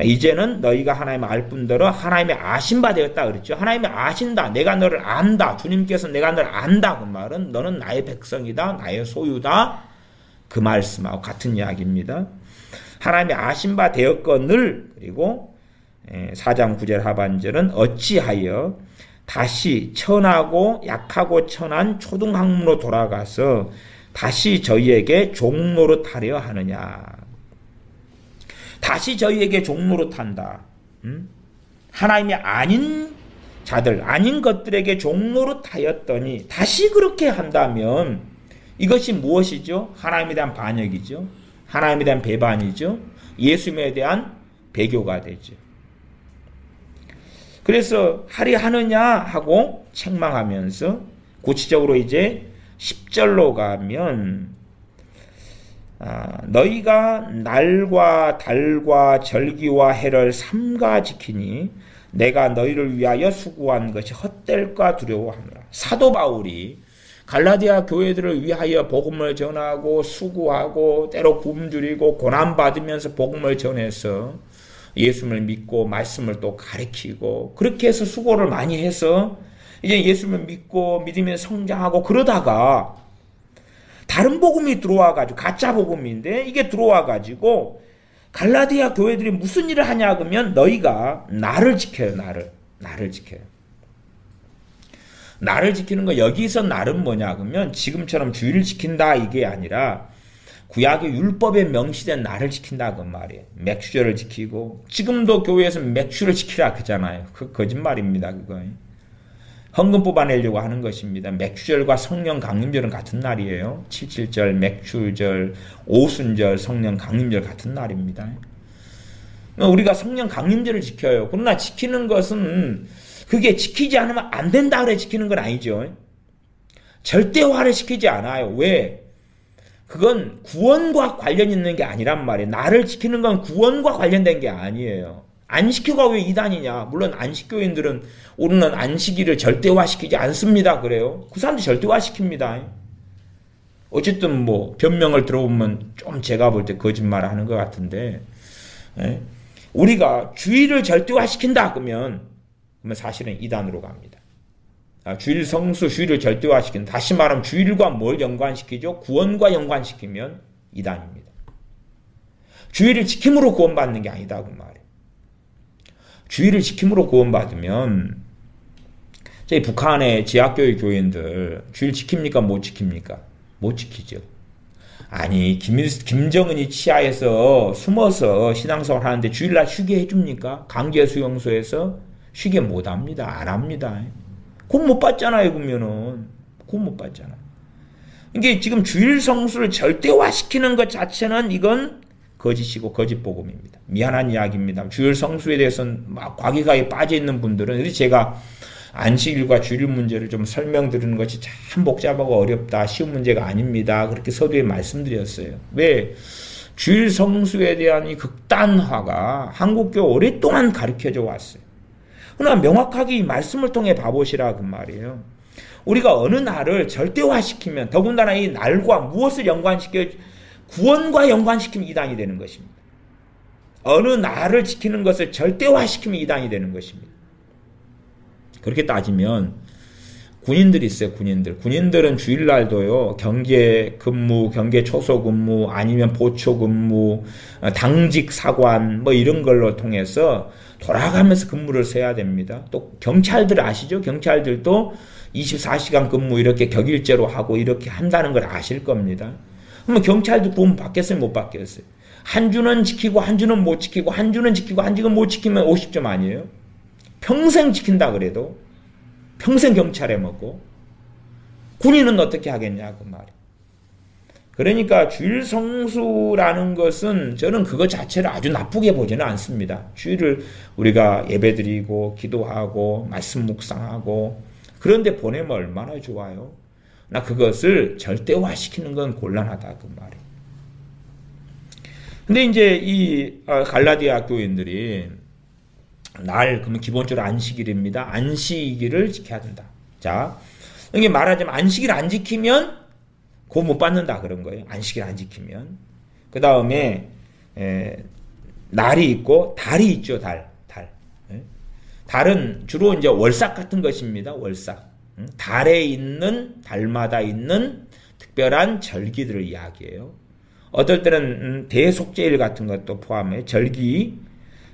[SPEAKER 1] 이제는 너희가 하나님을 알 뿐더러 하나님의 아신 바 되었다 그랬죠. 하나님이 아신다. 내가 너를 안다. 주님께서 내가 너를 안다. 그 말은 너는 나의 백성이다. 나의 소유다. 그 말씀하고 같은 이야기입니다. 하나님이 아신 바 되었거늘. 그리고 4장 9절 하반절은 어찌하여 다시 천하고 약하고 천한 초등학문으로 돌아가서 다시 저희에게 종노릇하려 하느냐. 다시 저희에게 종노릇한다. 하나님이 아닌 자들, 아닌 것들에게 종노릇하였더니 다시 그렇게 한다면 이것이 무엇이죠? 하나님에 대한 반역이죠. 하나님에 대한 배반이죠. 예수님에 대한 배교가 되죠. 그래서 하리하느냐 하고 책망하면서 구체적으로 이제 10절로 가면 너희가 날과 달과 절기와 해를 삼가 지키니 내가 너희를 위하여 수고한 것이 헛될까 두려워하노라. 사도 바울이 갈라디아 교회들을 위하여 복음을 전하고 수고하고 때로 굶주리고 고난받으면서 복음을 전해서 예수님을 믿고 말씀을 또 가르치고 그렇게 해서 수고를 많이 해서 이제 예수님을 믿고 믿으면서 성장하고 그러다가 다른 복음이 들어와가지고 가짜 복음인데 이게 들어와가지고 갈라디아 교회들이 무슨 일을 하냐 그러면 너희가 나를 지켜요. 나를 지켜요. 나를 지키는 거 여기서 날은 뭐냐 그러면 지금처럼 주의를 지킨다 이게 아니라 구약의 율법에 명시된 날을 지킨다 그 말이에요. 맥주절을 지키고 지금도 교회에서 맥주를 지키라 그러잖아요. 그 거짓말입니다. 그거. 헌금 뽑아내려고 하는 것입니다. 맥주절과 성령 강림절은 같은 날이에요. 77절, 맥주절, 오순절, 성령 강림절 같은 날입니다. 우리가 성령 강림절을 지켜요. 그러나 지키는 것은 그게 지키지 않으면 안 된다 그래 지키는 건 아니죠. 절대화를 시키지 않아요. 왜? 그건 구원과 관련 있는 게 아니란 말이에요. 나를 지키는 건 구원과 관련된 게 아니에요. 안식교가 왜 이단이냐? 물론 안식교인들은 우리는 안식일을 절대화시키지 않습니다. 그래요. 그 사람들이 절대화시킵니다. 어쨌든 뭐 변명을 들어보면 좀 제가 볼 때 거짓말을 하는 것 같은데 우리가 주의를 절대화시킨다 그러면 사실은 이단으로 갑니다. 주일 성수, 주일을 절대화시키는, 다시 말하면 주일과 뭘 연관시키죠? 구원과 연관시키면 이단입니다. 주일을 지킴으로 구원받는 게 아니다 그 말이에요. 주일을 지킴으로 구원받으면 저희 북한의 지하교회 교인들 주일 지킵니까? 못 지킵니까? 못 지키죠. 아니 김정은이 치하에서 숨어서 신앙생활 하는데 주일날 쉬게 해줍니까? 강제수용소에서 쉬게 못합니다. 안 합니다. 그건 못 받잖아요. 그러면은 그건 못 받잖아요. 이게 지금 주일 성수를 절대화시키는 것 자체는 이건 거짓이고 거짓 복음입니다. 미안한 이야기입니다. 주일 성수에 대해서는 막 과기가에 빠져 있는 분들은, 그래서 제가 안식일과 주일 문제를 좀 설명드리는 것이 참 복잡하고 어렵다, 쉬운 문제가 아닙니다, 그렇게 서두에 말씀드렸어요. 왜? 주일 성수에 대한 이 극단화가 한국교회 오랫동안 가르쳐져 왔어요. 그러나 명확하게 이 말씀을 통해 봐보시라 그 말이에요. 우리가 어느 날을 절대화시키면, 더군다나 이 날과 무엇을 연관시켜, 구원과 연관시키면 이단이 되는 것입니다. 어느 날을 지키는 것을 절대화시키면 이단이 되는 것입니다. 그렇게 따지면 군인들이 있어요. 군인들은 주일날도요, 경계 근무, 경계 초소 근무, 아니면 보초 근무, 당직 사관 뭐 이런 걸로 통해서 돌아가면서 근무를 서야 됩니다. 또 경찰들 아시죠? 경찰들도 24시간 근무 이렇게 격일제로 하고 이렇게 한다는 걸 아실 겁니다. 그러면 경찰도 구원 받겠어요? 못 받겠어요? 한 주는 지키고 한 주는 못 지키고, 한 주는 지키고 한 주는 못 지키면 50점 아니에요? 평생 지킨다 그래도 평생 경찰에 먹고, 군인은 어떻게 하겠냐 그 말이에요. 그러니까 주일 성수라는 것은 저는 그것 자체를 아주 나쁘게 보지는 않습니다. 주일을 우리가 예배드리고 기도하고 말씀 묵상하고 그런데 보내면 얼마나 좋아요. 나 그것을 절대화시키는 건 곤란하다 그 말이에요. 근데 이제 이 갈라디아 교인들이 그러면 기본적으로 안식일입니다. 안식일을 지켜야 된다. 자, 이게 말하자면 안식일 안 지키면 그거 못 받는다 그런 거예요. 안식일 안 지키면. 그 다음에 날이 있고 달이 있죠. 달. 달은 주로 이제 월삭 같은 것입니다. 월삭. 달에 있는, 달마다 있는 특별한 절기들을 이야기해요. 어떨 때는 대속죄일 같은 것도 포함해. 절기,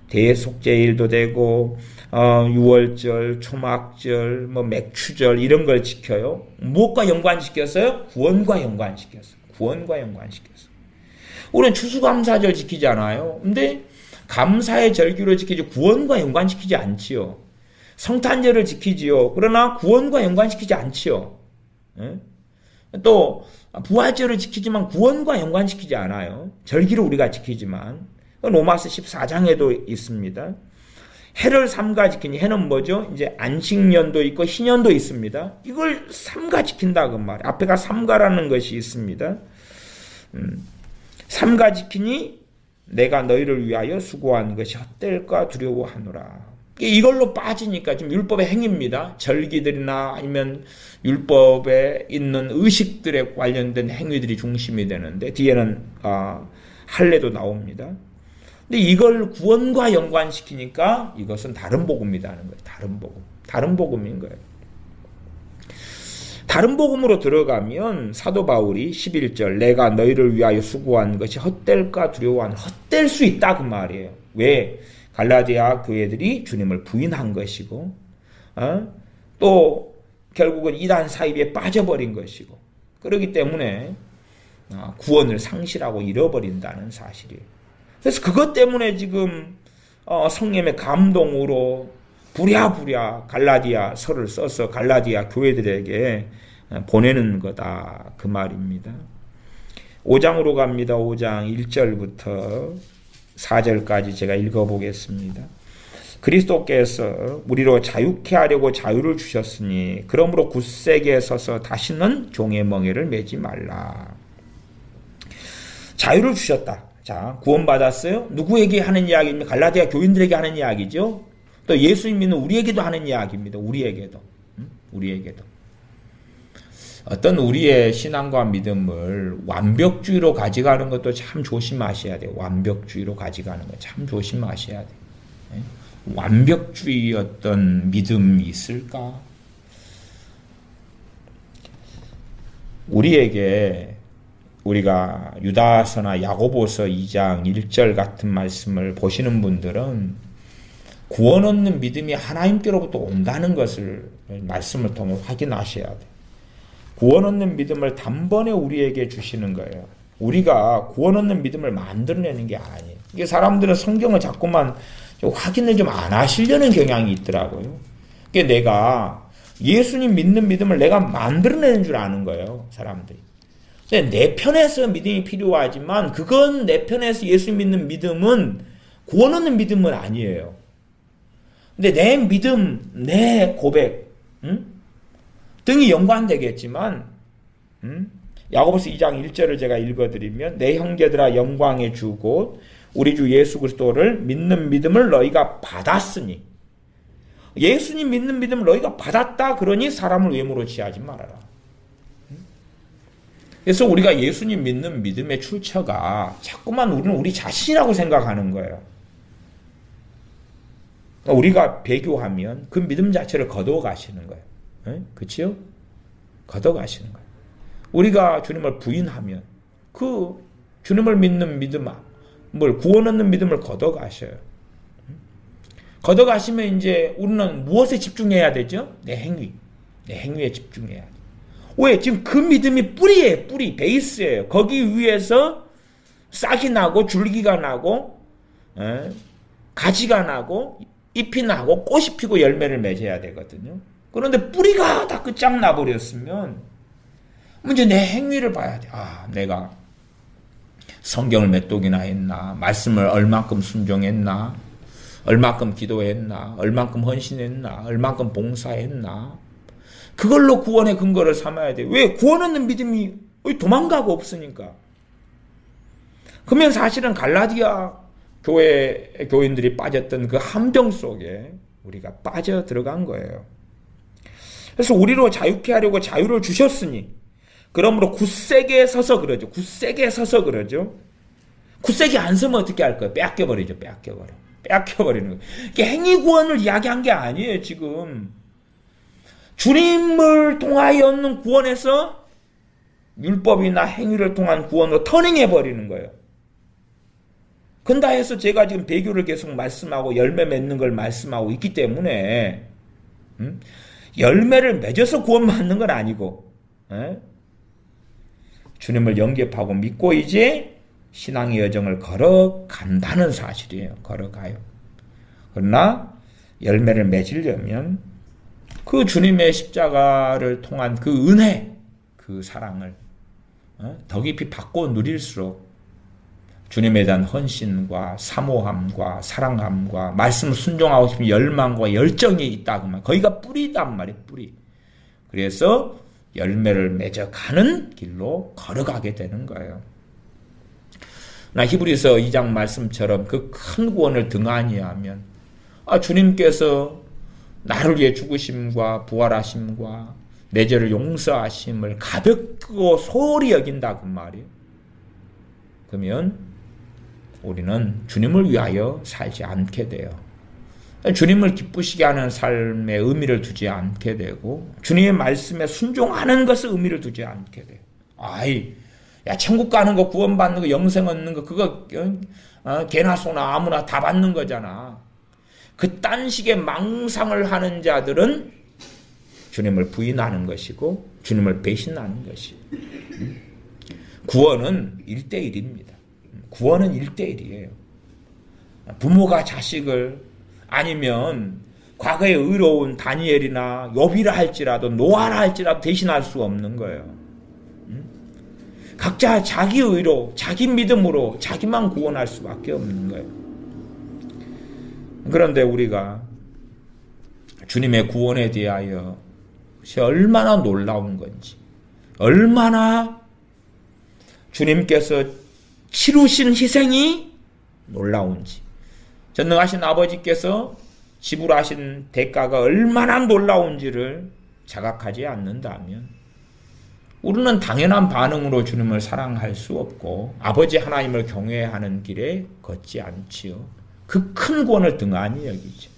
[SPEAKER 1] 대속죄일도 되고, 유월절, 초막절, 뭐 맥추절 이런 걸 지켜요. 무엇과 연관시켰어요? 구원과 연관시켰어요. 구원과 연관시켰어요. 우리는 추수감사절 지키잖아요. 근데 감사의 절기로 지키지 구원과 연관시키지 않지요. 성탄절을 지키지요. 그러나 구원과 연관시키지 않지요. 또 부활절을 지키지만 구원과 연관시키지 않아요. 절기를 우리가 지키지만. 로마서 14장에도 있습니다. 해를 삼가 지키니, 해는 뭐죠? 이제 안식년도 있고 희년도 있습니다. 이걸 삼가 지킨다 그 말. 앞에가 삼가라는 것이 있습니다. 삼가 지키니 내가 너희를 위하여 수고한 것이 헛될까 두려워하노라. 이걸로 빠지니까 지금 율법의 행위입니다. 절기들이나 아니면 율법에 있는 의식들에 관련된 행위들이 중심이 되는데 뒤에는 할례도 나옵니다. 근데 이걸 구원과 연관시키니까 이것은 다른 복음이라는 거예요. 다른 복음. 다른 복음인 거예요. 다른 복음으로 들어가면 사도 바울이 11절 내가 너희를 위하여 수고한 것이 헛될까 두려워하는, 헛될 수 있다 그 말이에요. 왜? 갈라디아 교회들이 주님을 부인한 것이고 또 결국은 이단 사입에 빠져버린 것이고, 그렇기 때문에 구원을 상실하고 잃어버린다는 사실이에요. 그래서 그것 때문에 지금 성령의 감동으로 부랴부랴 갈라디아 서를 써서 갈라디아 교회들에게 보내는 거다 그 말입니다. 5장으로 갑니다. 5장 1절부터 4절까지 제가 읽어보겠습니다. 그리스도께서 우리로 자유케 하려고 자유를 주셨으니 그러므로 굳세게 서서 다시는 종의 멍에를 매지 말라. 자유를 주셨다. 자, 구원받았어요? 누구에게 하는 이야기입니까? 갈라디아 교인들에게 하는 이야기죠. 또 예수 믿는 우리에게도 하는 이야기입니다. 우리에게도. 어떤 우리의 신앙과 믿음을 완벽주의로 가져가는 것도 참 조심하셔야 돼요. 완벽주의로 가져가는 거 참 조심하셔야 돼요. 완벽주의 어떤 믿음이 있을까? 우리에게 우리가 유다서나 야고보서 2장 1절 같은 말씀을 보시는 분들은 구원 얻는 믿음이 하나님께로부터 온다는 것을 말씀을 통해 확인하셔야 돼요. 구원 얻는 믿음을 단번에 우리에게 주시는 거예요. 우리가 구원 얻는 믿음을 만들어내는 게 아니에요. 이게 사람들은 성경을 자꾸만 확인을 좀 안 하시려는 경향이 있더라고요. 그게 내가 예수님 믿는 믿음을 내가 만들어내는 줄 아는 거예요, 사람들이. 근데 내 편에서 믿음이 필요하지만 그건 내 편에서 예수 믿는 믿음은 구원 얻는 믿음은 아니에요. 근데 내 믿음, 내 고백 등이 연관되겠지만 야고보서 2장 1절을 제가 읽어드리면 내 형제들아 영광의 주 곧 우리 주 예수 그리스도를 믿는 믿음을 너희가 받았으니 예수님 믿는 믿음을 너희가 받았다 그러니 사람을 외모로 취하지 말아라. 그래서 우리가 예수님 믿는 믿음의 출처가 자꾸만 우리는 우리 자신이라고 생각하는 거예요. 우리가 배교하면 그 믿음 자체를 거두어 가시는 거예요. 그렇죠? 거두어 가시는 거예요. 우리가 주님을 부인하면 그 주님을 믿는 믿음, 구원 얻는 믿음을 거두어 가셔요. 거두어 가시면 이제 우리는 무엇에 집중해야 되죠? 내 행위에 집중해야 돼. 왜? 지금 그 믿음이 뿌리예요. 뿌리, 베이스예요. 거기 위에서 싹이 나고 줄기가 나고 가지가 나고 잎이 나고 꽃이 피고 열매를 맺어야 되거든요. 그런데 뿌리가 다 끝장 나버렸으면 이제 내 행위를 봐야 돼. 내가 성경을 몇 독이나 했나, 말씀을 얼만큼 순종했나, 얼만큼 기도했나, 얼만큼 헌신했나, 얼만큼 봉사했나. 그걸로 구원의 근거를 삼아야 돼. 왜? 구원 얻는 믿음이 도망가고 없으니까. 그러면 사실은 갈라디아 교인들이 빠졌던 그 함정 속에 우리가 빠져 들어간 거예요. 그래서 우리로 자유케 하려고 자유를 주셨으니 그러므로 굳세게 서서 그러죠. 굳세게 서서 그러죠. 굳세게 안 서면 어떻게 할 거예요? 빼앗겨버리죠. 빼앗겨버리는 거예요. 이게 행위 구원을 이야기한 게 아니에요. 지금 주님을 통하여 얻는 구원에서 율법이나 행위를 통한 구원으로 터닝해버리는 거예요. 근다 해서 제가 지금 배교를 계속 말씀하고 열매 맺는 걸 말씀하고 있기 때문에 열매를 맺어서 구원받는 건 아니고 주님을 영접하고 믿고 이제 신앙의 여정을 걸어간다는 사실이에요. 걸어가요. 그러나 열매를 맺으려면 그 주님의 십자가를 통한 그 은혜, 그 사랑을 더 깊이 받고 누릴수록 주님에 대한 헌신과 사모함과 사랑함과 말씀을 순종하고 싶은 열망과 열정이 있다 그 말. 거기가 뿌리단 말이에요. 뿌리. 그래서 열매를 맺어가는 길로 걸어가게 되는 거예요. 나 히브리서 2장 말씀처럼 그 큰 구원을 등한히 하면 주님께서 나를 위해 죽으심과 부활하심과 내 죄를 용서하심을 가볍고 소홀히 여긴다 그 말이에요. 그러면 우리는 주님을 위하여 살지 않게 돼요. 주님을 기쁘시게 하는 삶에 의미를 두지 않게 되고 주님의 말씀에 순종하는 것에 의미를 두지 않게 돼요. 천국 가는 거, 구원받는 거, 영생 얻는 거 그거 개나 소나 아무나 다 받는 거잖아. 그딴 식의 망상을 하는 자들은 주님을 부인하는 것이고 주님을 배신하는 것이에요. 구원은 1대1입니다. 구원은 1대1이에요. 부모가 자식을 아니면 과거에 의로운 다니엘이나 욥이라 할지라도 노아라 할지라도 대신할 수 없는 거예요. 각자 자기 의로 자기 믿음으로 자기만 구원할 수밖에 없는 거예요. 그런데 우리가 주님의 구원에 대하여 그것이 얼마나 놀라운 건지 얼마나 주님께서 치루신 희생이 놀라운지 전능하신 아버지께서 지불하신 대가가 얼마나 놀라운지를 자각하지 않는다면 우리는 당연한 반응으로 주님을 사랑할 수 없고 아버지 하나님을 경외하는 길에 걷지 않지요. 그 큰 구원을 등한히 여기죠.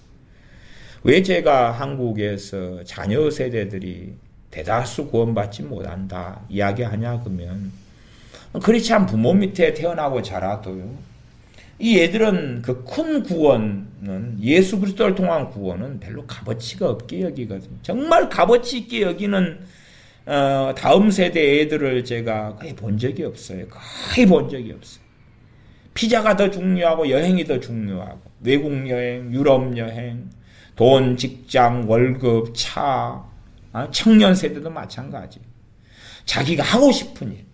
[SPEAKER 1] 왜 제가 한국에서 자녀 세대들이 대다수 구원받지 못한다 이야기하냐 그러면 그렇지 않은 부모 밑에 태어나고 자라도요. 이 애들은 그 큰 구원은 예수 그리스도를 통한 구원은 별로 값어치가 없게 여기거든요. 정말 값어치 있게 여기는 다음 세대 애들을 제가 거의 본 적이 없어요. 거의 본 적이 없어요. 피자가 더 중요하고 여행이 더 중요하고 외국 여행, 유럽 여행, 돈, 직장, 월급, 차, 청년 세대도 마찬가지. 자기가 하고 싶은 일.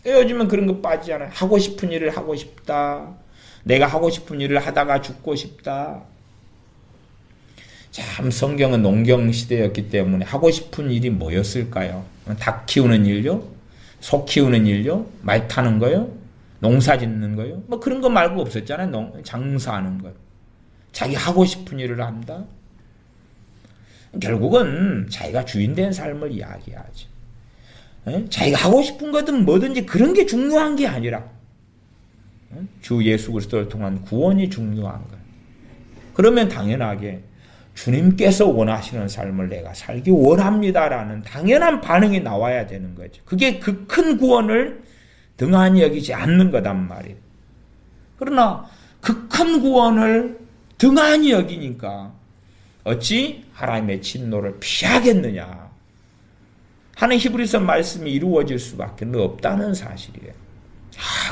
[SPEAKER 1] 요즘은 그런 거 빠지지 않아요. 하고 싶은 일을 하고 싶다. 내가 하고 싶은 일을 하다가 죽고 싶다. 참 성경은 농경 시대였기 때문에 하고 싶은 일이 뭐였을까요? 닭 키우는 일요? 소 키우는 일요? 말 타는 거요? 농사 짓는 거요? 뭐 그런 거 말고 없었잖아요. 장사하는 거. 자기 하고 싶은 일을 한다. 결국은 자기가 주인된 삶을 이야기하지. 자기가 하고 싶은 거든 뭐든지 그런 게 중요한 게 아니라 주 예수 그리스도를 통한 구원이 중요한 거예요. 그러면 당연하게 주님께서 원하시는 삶을 내가 살기 원합니다라는 당연한 반응이 나와야 되는 거죠. 그게 그 큰 구원을 등한히 여기지 않는 거단 말이에요. 그러나 그 큰 구원을 등한히 여기니까 어찌 하나님의 진노를 피하겠느냐 하는 히브리서 말씀이 이루어질 수밖에 없다는 사실이에요.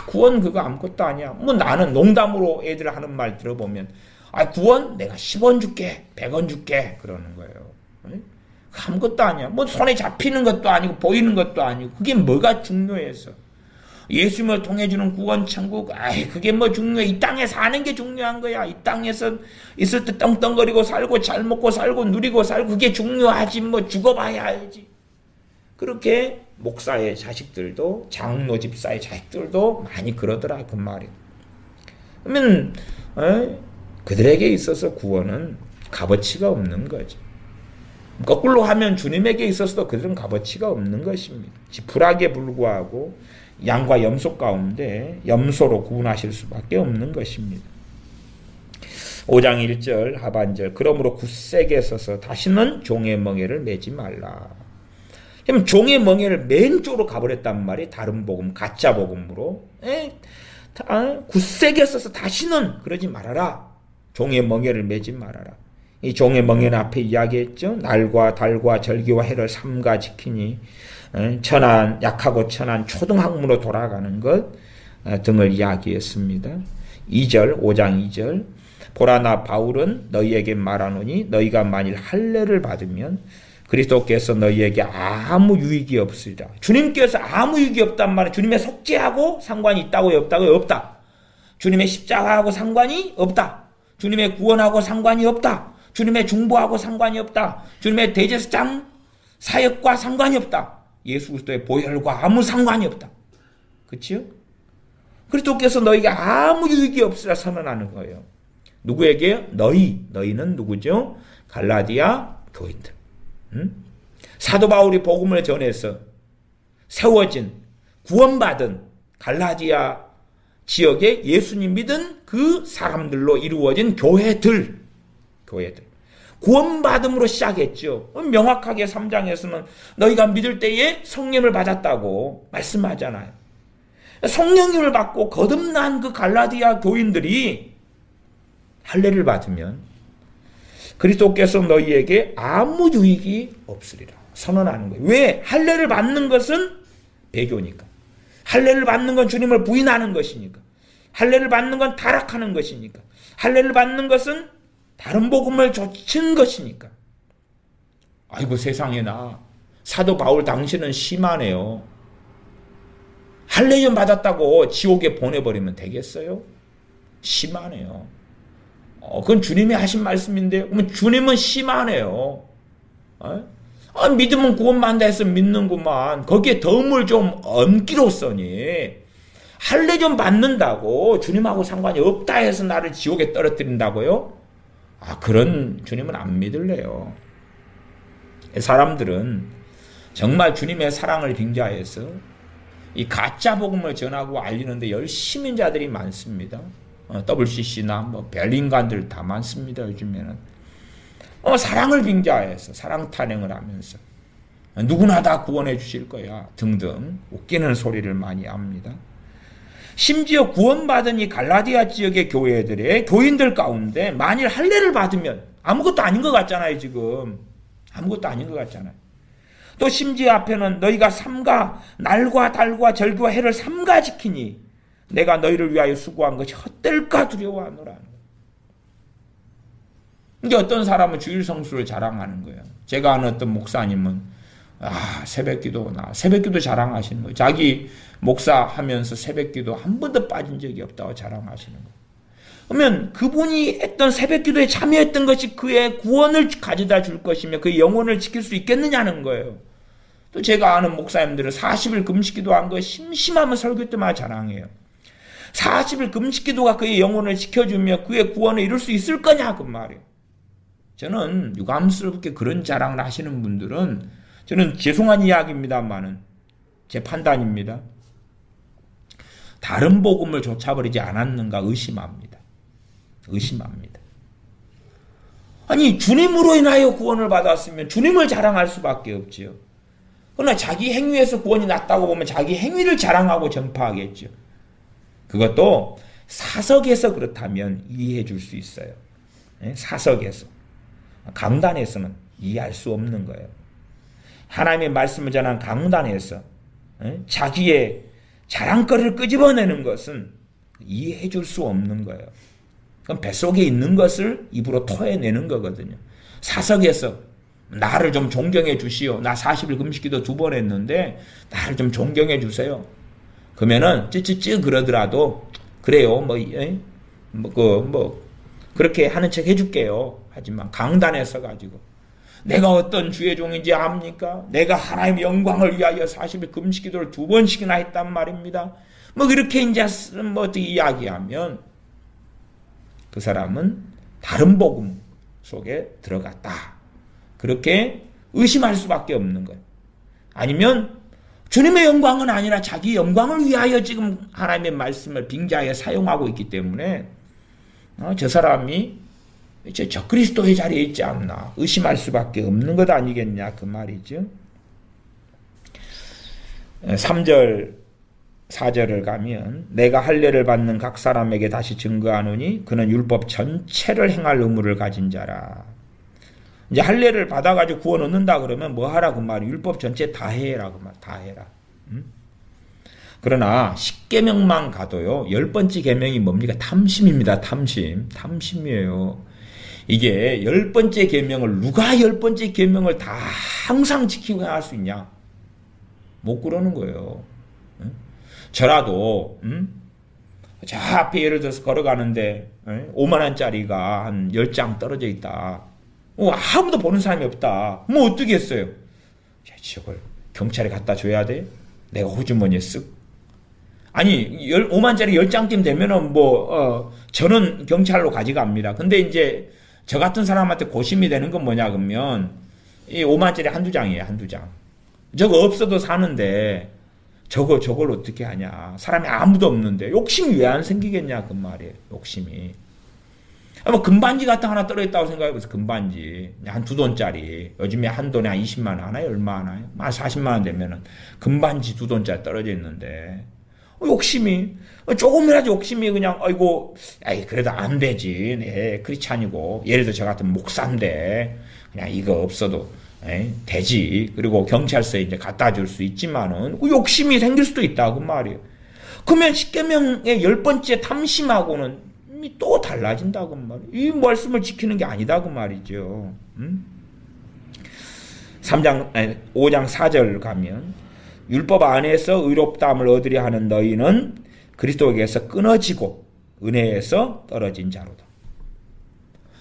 [SPEAKER 1] 구원 그거 아무것도 아니야. 뭐 나는 농담으로 애들 하는 말 들어보면 구원 내가 10원 줄게 100원 줄게 그러는 거예요. 아무것도 아니야. 뭐 손에 잡히는 것도 아니고 보이는 것도 아니고 그게 뭐가 중요해서 예수님을 통해 주는 구원 천국 그게 뭐 중요해. 이 땅에 사는 게 중요한 거야. 이 땅에서 있을 때 떵떵거리고 살고 잘 먹고 살고 누리고 살고 그게 중요하지 뭐 죽어봐야 알지. 그렇게 목사의 자식들도 장로 집사의 자식들도 많이 그러더라 그 말이. 그러면 그들에게 있어서 구원은 값어치가 없는 거죠. 거꾸로 하면 주님에게 있어서도 그들은 값어치가 없는 것입니다. 불악에 불구하고 양과 염소 가운데 염소로 구분하실 수밖에 없는 것입니다. 5장 1절 하반절 그러므로 굳세게 서서 다시는 종의 멍에를 매지 말라. 그럼 종의 멍에를 맨 쪽으로 가버렸단 말이 다른 복음 가짜 복음으로 굳세게 서서 다시는 그러지 말아라. 종의 멍에를 매지 말아라. 이 종의 멍에는 앞에 이야기했죠. 날과 달과 절기와 해를 삼가 지키니 천한 약하고 천한 초등학문으로 돌아가는 것 등을 이야기했습니다. 2절 5장 2절 보라 나 바울은 너희에게 말하노니 너희가 만일 할례를 받으면 그리스도께서 너희에게 아무 유익이 없으리라. 주님께서 아무 유익이 없단 말은 주님의 속죄하고 상관이 있다고요? 없다고요? 없다. 주님의 십자가하고 상관이 없다. 주님의 구원하고 상관이 없다. 주님의 중보하고 상관이 없다. 주님의 대제사장 사역과 상관이 없다. 예수 그리스도의 보혈과 아무 상관이 없다. 그렇지요? 그리스도께서 너희에게 아무 유익이 없으라 선언하는 거예요. 누구에게? 너희는 누구죠? 갈라디아 교인들. 사도 바울이 복음을 전해서 세워진 구원받은 갈라디아 지역에 예수님 믿은 그 사람들로 이루어진 교회들 구원받음으로 시작했죠. 명확하게 3장에서는 너희가 믿을 때에 성령을 받았다고 말씀하잖아요. 성령을 받고 거듭난 그 갈라디아 교인들이 할례를 받으면 그리스도께서 너희에게 아무 유익이 없으리라 선언하는 거예요. 왜? 할례를 받는 것은 배교니까. 할례를 받는 건 주님을 부인하는 것이니까. 할례를 받는 건 타락하는 것이니까. 할례를 받는 것은 다른 복음을 좇은 것이니까. 아이고 세상에나 사도 바울 당신은 심하네요. 할례 좀 받았다고 지옥에 보내버리면 되겠어요? 심하네요. 그건 주님이 하신 말씀인데 그러면 주님은 심하네요. 믿으면 구원받는다 해서 믿는구만. 거기에 덤을 좀 얹기로써니 할례 좀 받는다고 주님하고 상관이 없다 해서 나를 지옥에 떨어뜨린다고요? 그런 주님은 안 믿을래요. 사람들은 정말 주님의 사랑을 빙자해서 이 가짜 복음을 전하고 알리는데 열심인 자들이 많습니다. WCC나 뭐 별인간들 다 많습니다. 요즘에는 사랑을 빙자해서 사랑 탄핵을 하면서 누구나 다 구원해 주실 거야 등등 웃기는 소리를 많이 합니다. 심지어 구원받은 이 갈라디아 지역의 교회들의 교인들 가운데 만일 할례를 받으면 아무것도 아닌 것 같잖아요. 지금 아무것도 아닌 것 같잖아요. 또 심지어 앞에는 너희가 삼가 날과 달과 절기와 해를 삼가 지키니 내가 너희를 위하여 수고한 것이 헛될까 두려워하노라. 이게 어떤 사람은 주일 성수를 자랑하는 거예요. 제가 아는 어떤 목사님은 새벽기도 자랑하시는 거예요. 자기 목사하면서 새벽기도 한 번도 빠진 적이 없다고 자랑하시는 거예요. 그러면 그분이 했던 새벽기도에 참여했던 것이 그의 구원을 가져다 줄 것이며 그의 영혼을 지킬 수 있겠느냐는 거예요. 또 제가 아는 목사님들은 40일 금식기도한 거 심심하면 설교 때마다 자랑해요. 40일 금식기도가 그의 영혼을 지켜주며 그의 구원을 이룰 수 있을 거냐 그 말이에요. 저는 유감스럽게 그런 자랑을 하시는 분들은 저는 죄송한 이야기입니다만은 제 판단입니다. 다른 복음을 좇아버리지 않았는가 의심합니다. 아니 주님으로 인하여 구원을 받았으면 주님을 자랑할 수밖에 없지요. 그러나 자기 행위에서 구원이 났다고 보면 자기 행위를 자랑하고 전파하겠죠. 그것도 사석에서 그렇다면 이해해 줄 수 있어요. 사석에서. 강단에서는 이해할 수 없는 거예요. 하나님의 말씀을 전한 강단에서 자기의 자랑거리를 끄집어내는 것은 이해해 줄 수 없는 거예요. 그럼 뱃속에 있는 것을 입으로 토해내는 거거든요. 사석에서 나를 좀 존경해 주시오. 나 40일 금식기도 2번 했는데 나를 좀 존경해 주세요. 그러면은 찌찌찌 그러더라도 그래요. 그렇게 하는 척 해줄게요. 하지만 강단에 서가지고 내가 어떤 주의 종인지 압니까? 내가 하나님의 영광을 위하여 40일 금식기도를 2번씩이나 했단 말입니다. 이렇게 이제 이야기하면 그 사람은 다른 복음 속에 들어갔다. 그렇게 의심할 수밖에 없는 거예요. 아니면 주님의 영광은 아니라 자기 영광을 위하여 지금 하나님의 말씀을 빙자하여 사용하고 있기 때문에 저 사람이 이제 적그리스도의 자리에 있지 않나 의심할 수밖에 없는 것 아니겠냐 그 말이죠. 3절 4절을 가면 내가 할례를 받는 각 사람에게 다시 증거하노니 그는 율법 전체를 행할 의무를 가진 자라. 이제 할례를 받아가지고 구원 얻는다 그러면 뭐 하라 그 말이 율법 전체 다 해라 그 말, 다 해라. 그러나 10계명만 가도요 10번째 계명이 뭡니까? 탐심입니다. 탐심이에요. 이게 10번째 계명을 누가 10번째 계명을 다 항상 지키고 할 수 있냐? 못 그러는 거예요. 저라도 저 앞에 예를 들어서 걸어가는데 5만 원짜리가 한 10장 떨어져 있다. 아무도 보는 사람이 없다. 뭐 어떻게 했어요? 저걸 경찰에 갖다 줘야 돼? 내가 호주머니에 쓱. 아니 5만짜리 10장쯤 되면은 저는 경찰로 가져갑니다. 근데 이제 저 같은 사람한테 고심이 되는 건 뭐냐 그러면 이 5만짜리 한두 장이에요. 한두 장. 저거 없어도 사는데 저걸 어떻게 하냐. 사람이 아무도 없는데 욕심이 왜 안 생기겠냐 그 말이에요. 욕심이. 금반지 같은 하나 떨어졌다고 생각해보세요. 금반지. 한 2돈짜리. 요즘에 한 돈에 한 20만 원 하나요? 얼마 하나요? 한 40만 원 되면은 금반지 2돈짜리 떨어져 있는데 욕심이 조금이라도 욕심이 그냥 그래도 안 되지. 네, 크리스찬이고 예를 들어 저 같은 목사인데 그냥 이거 없어도 되지. 그리고 경찰서에 이제 갖다 줄 수 있지만은 욕심이 생길 수도 있다 그 말이에요. 그러면 10계명의 10번째 탐심하고는 또 달라진다 그 말이에요. 이 말씀을 지키는 게 아니다 그 말이죠. 5장 4절 가면 율법 안에서 의롭다함을 얻으려 하는 너희는 그리스도에게서 끊어지고 은혜에서 떨어진 자로다.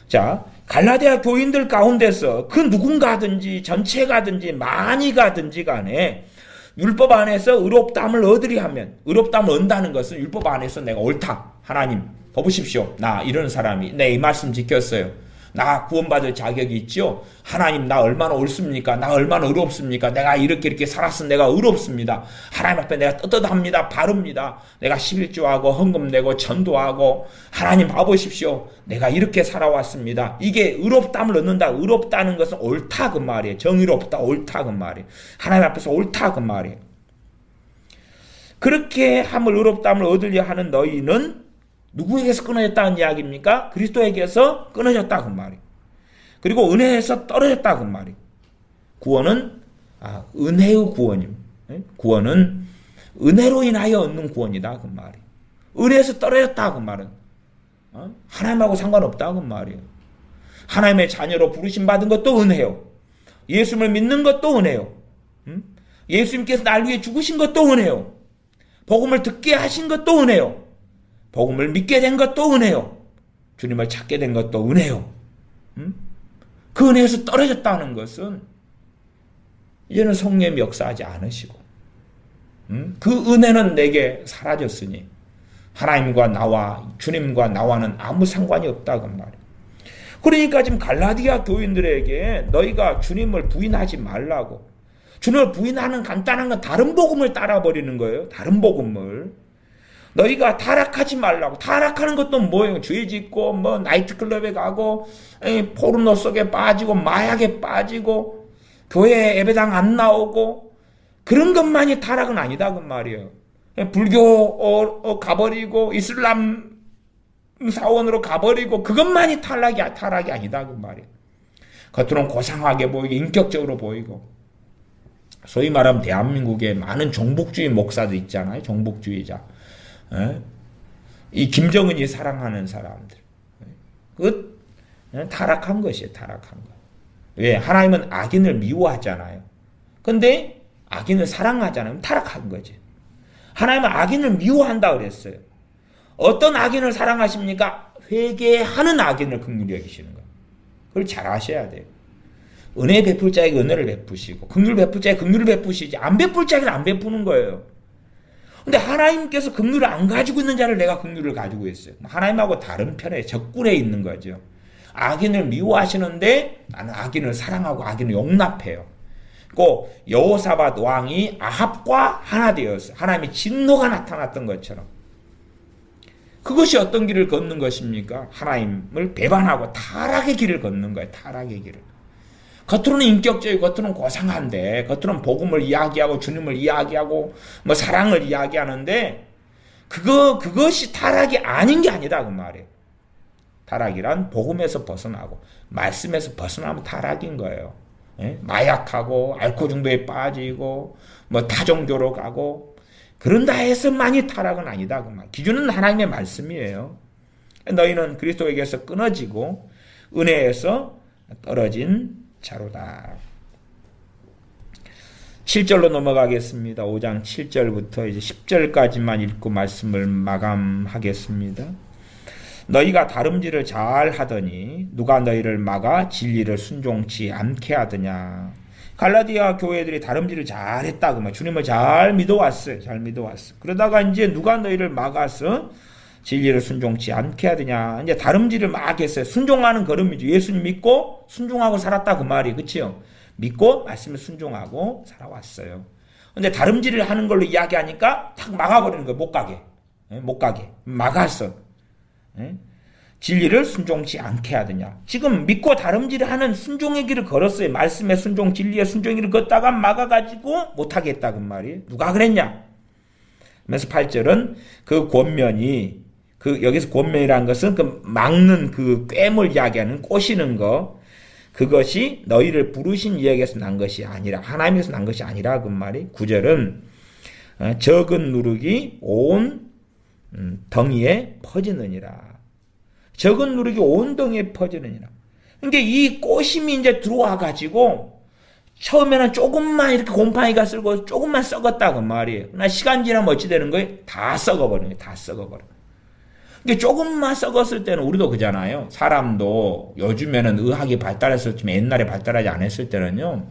[SPEAKER 1] 자, 갈라디아 교인들 가운데서 그 누군가든지 전체가든지 많이 가든지 간에 율법 안에서 의롭다함을 얻으려 하면 의롭다함을 얻는다는 것은 율법 안에서 내가 옳다. 하나님 더 보십시오. 나 이런 사람이 내 이 말씀 지켰어요. 나 구원받을 자격이 있죠? 하나님 나 얼마나 옳습니까? 나 얼마나 의롭습니까? 내가 이렇게 살았으면 내가 의롭습니다. 하나님 앞에 내가 떳떳합니다. 바릅니다. 내가 11조하고 헌금 내고 전도하고 하나님 봐보십시오. 내가 이렇게 살아왔습니다. 이게 의롭담을 얻는다. 의롭다는 것은 옳다 그 말이에요. 정의롭다 옳다 그 말이에요. 하나님 앞에서 옳다 그 말이에요. 그렇게 함을 의롭담을 얻으려 하는 너희는 누구에게서 끊어졌다는 이야기입니까? 그리스도에게서 끊어졌다 그 말이에요. 그리고 은혜에서 떨어졌다 그 말이에요. 구원은 은혜의 구원입니다. 구원은 은혜로 인하여 얻는 구원이다 그 말이에요. 은혜에서 떨어졌다 그 말은 하나님하고 상관없다 그 말이에요. 하나님의 자녀로 부르심 받은 것도 은혜요. 예수님을 믿는 것도 은혜요. 예수님께서 날 위해 죽으신 것도 은혜요. 복음을 듣게 하신 것도 은혜요. 복음을 믿게 된 것도 은혜요. 주님을 찾게 된 것도 은혜요. 그 은혜에서 떨어졌다는 것은 이제는 성령님이 역사하지 않으시고 그 은혜는 내게 사라졌으니 하나님과 나와 주님과 나와는 아무 상관이 없다고 말이에요. 그러니까 지금 갈라디아 교인들에게 너희가 주님을 부인하지 말라고, 주님을 부인하는 간단한 건 다른 복음을 따라버리는 거예요. 다른 복음을. 너희가 타락하지 말라고. 타락하는 것도 뭐예요? 죄 짓고 뭐 나이트클럽에 가고 포르노 속에 빠지고 마약에 빠지고 교회 예배당 안 나오고 그런 것만이 타락은 아니다 그 말이에요. 불교 가버리고 이슬람 사원으로 가버리고 그것만이 타락이 아니다 그 말이에요. 겉으로는 고상하게 보이고 인격적으로 보이고 소위 말하면 대한민국에 많은 정복주의 목사들 있잖아요. 정복주의자. 이 김정은이 사랑하는 사람들. 그 타락한 것이에요. 타락한 것. 왜? 하나님은 악인을 미워하잖아요. 근데 악인을 사랑하잖아요. 타락한 거지. 하나님은 악인을 미워한다 그랬어요. 어떤 악인을 사랑하십니까? 회개하는 악인을 긍휼히 여기시는 거예요. 그걸 잘 아셔야 돼요. 은혜 베풀 자에게 은혜를 베푸시고 긍휼 베풀 자에게 긍휼을 베푸시지 안 베풀 자에게는 안 베푸는 거예요. 근데 하나님께서 긍휼을 안 가지고 있는 자를 내가 긍휼을 가지고 있어요. 하나님하고 다른 편에 적군에 있는 거죠. 악인을 미워하시는데 나는 악인을 사랑하고 악인을 용납해요. 그 여호사밧 왕이 아합과 하나 되었어요. 하나님의 진노가 나타났던 것처럼. 그것이 어떤 길을 걷는 것입니까? 하나님을 배반하고 타락의 길을 걷는 거예요. 타락의 길을. 겉으로는 인격적이고 겉으로는 고상한데 겉으로는 복음을 이야기하고 주님을 이야기하고 뭐 사랑을 이야기하는데 그것이 타락이 아닌 게 아니다 그 말이에요. 타락이란 복음에서 벗어나고 말씀에서 벗어나면 타락인 거예요. 마약하고 알코올 중독에 빠지고 뭐 타종교로 가고 그런다 해서만이 타락은 아니다 그 말. 기준은 하나님의 말씀이에요. 너희는 그리스도에게서 끊어지고 은혜에서 떨어진 자로다. 7절로 넘어가겠습니다. 5장 7절부터 이제 10절까지만 읽고 말씀을 마감하겠습니다. 너희가 다름질을 잘 하더니 누가 너희를 막아 진리를 순종치 않게 하더냐. 갈라디아 교회들이 다름질을 잘 했다. 그 말. 주님을 잘 믿어왔어요. 잘 믿어왔어. 그러다가 이제 누가 너희를 막아서 진리를 순종치 않게 하더냐. 이제 다름질을 막 했어요. 순종하는 걸음이죠. 예수님 믿고 순종하고 살았다 그 말이. 그치요? 믿고 말씀을 순종하고 살아왔어요. 근데 다름질을 하는 걸로 이야기하니까 탁 막아버리는 거예요. 못 가게. 못 가게. 막았어. 진리를 순종치 않게 하더냐. 지금 믿고 다름질을 하는 순종의 길을 걸었어요. 말씀의 순종, 진리의 순종의 길을 걷다가 막아가지고 못하게 했다 그 말이. 누가 그랬냐. 그래서 8절은 그 권면이 여기서 권면이라는 것은 그 막는 그 꿰물 이야기하는 꼬시는 거, 그것이 너희를 부르신 이에게서 난 것이 아니라 하나님에서 난 것이 아니라 그 말이. 9절은 적은 누룩이 온 덩이에 퍼지느니라. 적은 누룩이 온 덩이에 퍼지느니라. 그러니까 이 꼬심이 이제 들어와 가지고 처음에는 조금만 이렇게 곰팡이가 쓸고 조금만 썩었다 그 말이에요. 그러나 시간 지나면 어찌 되는 거예요? 다 썩어버려요. 다 썩어버려. 이게 조금만 썩었을 때는 우리도 그잖아요. 사람도 요즘에는 의학이 발달했었지만 옛날에 발달하지 않았을 때는요.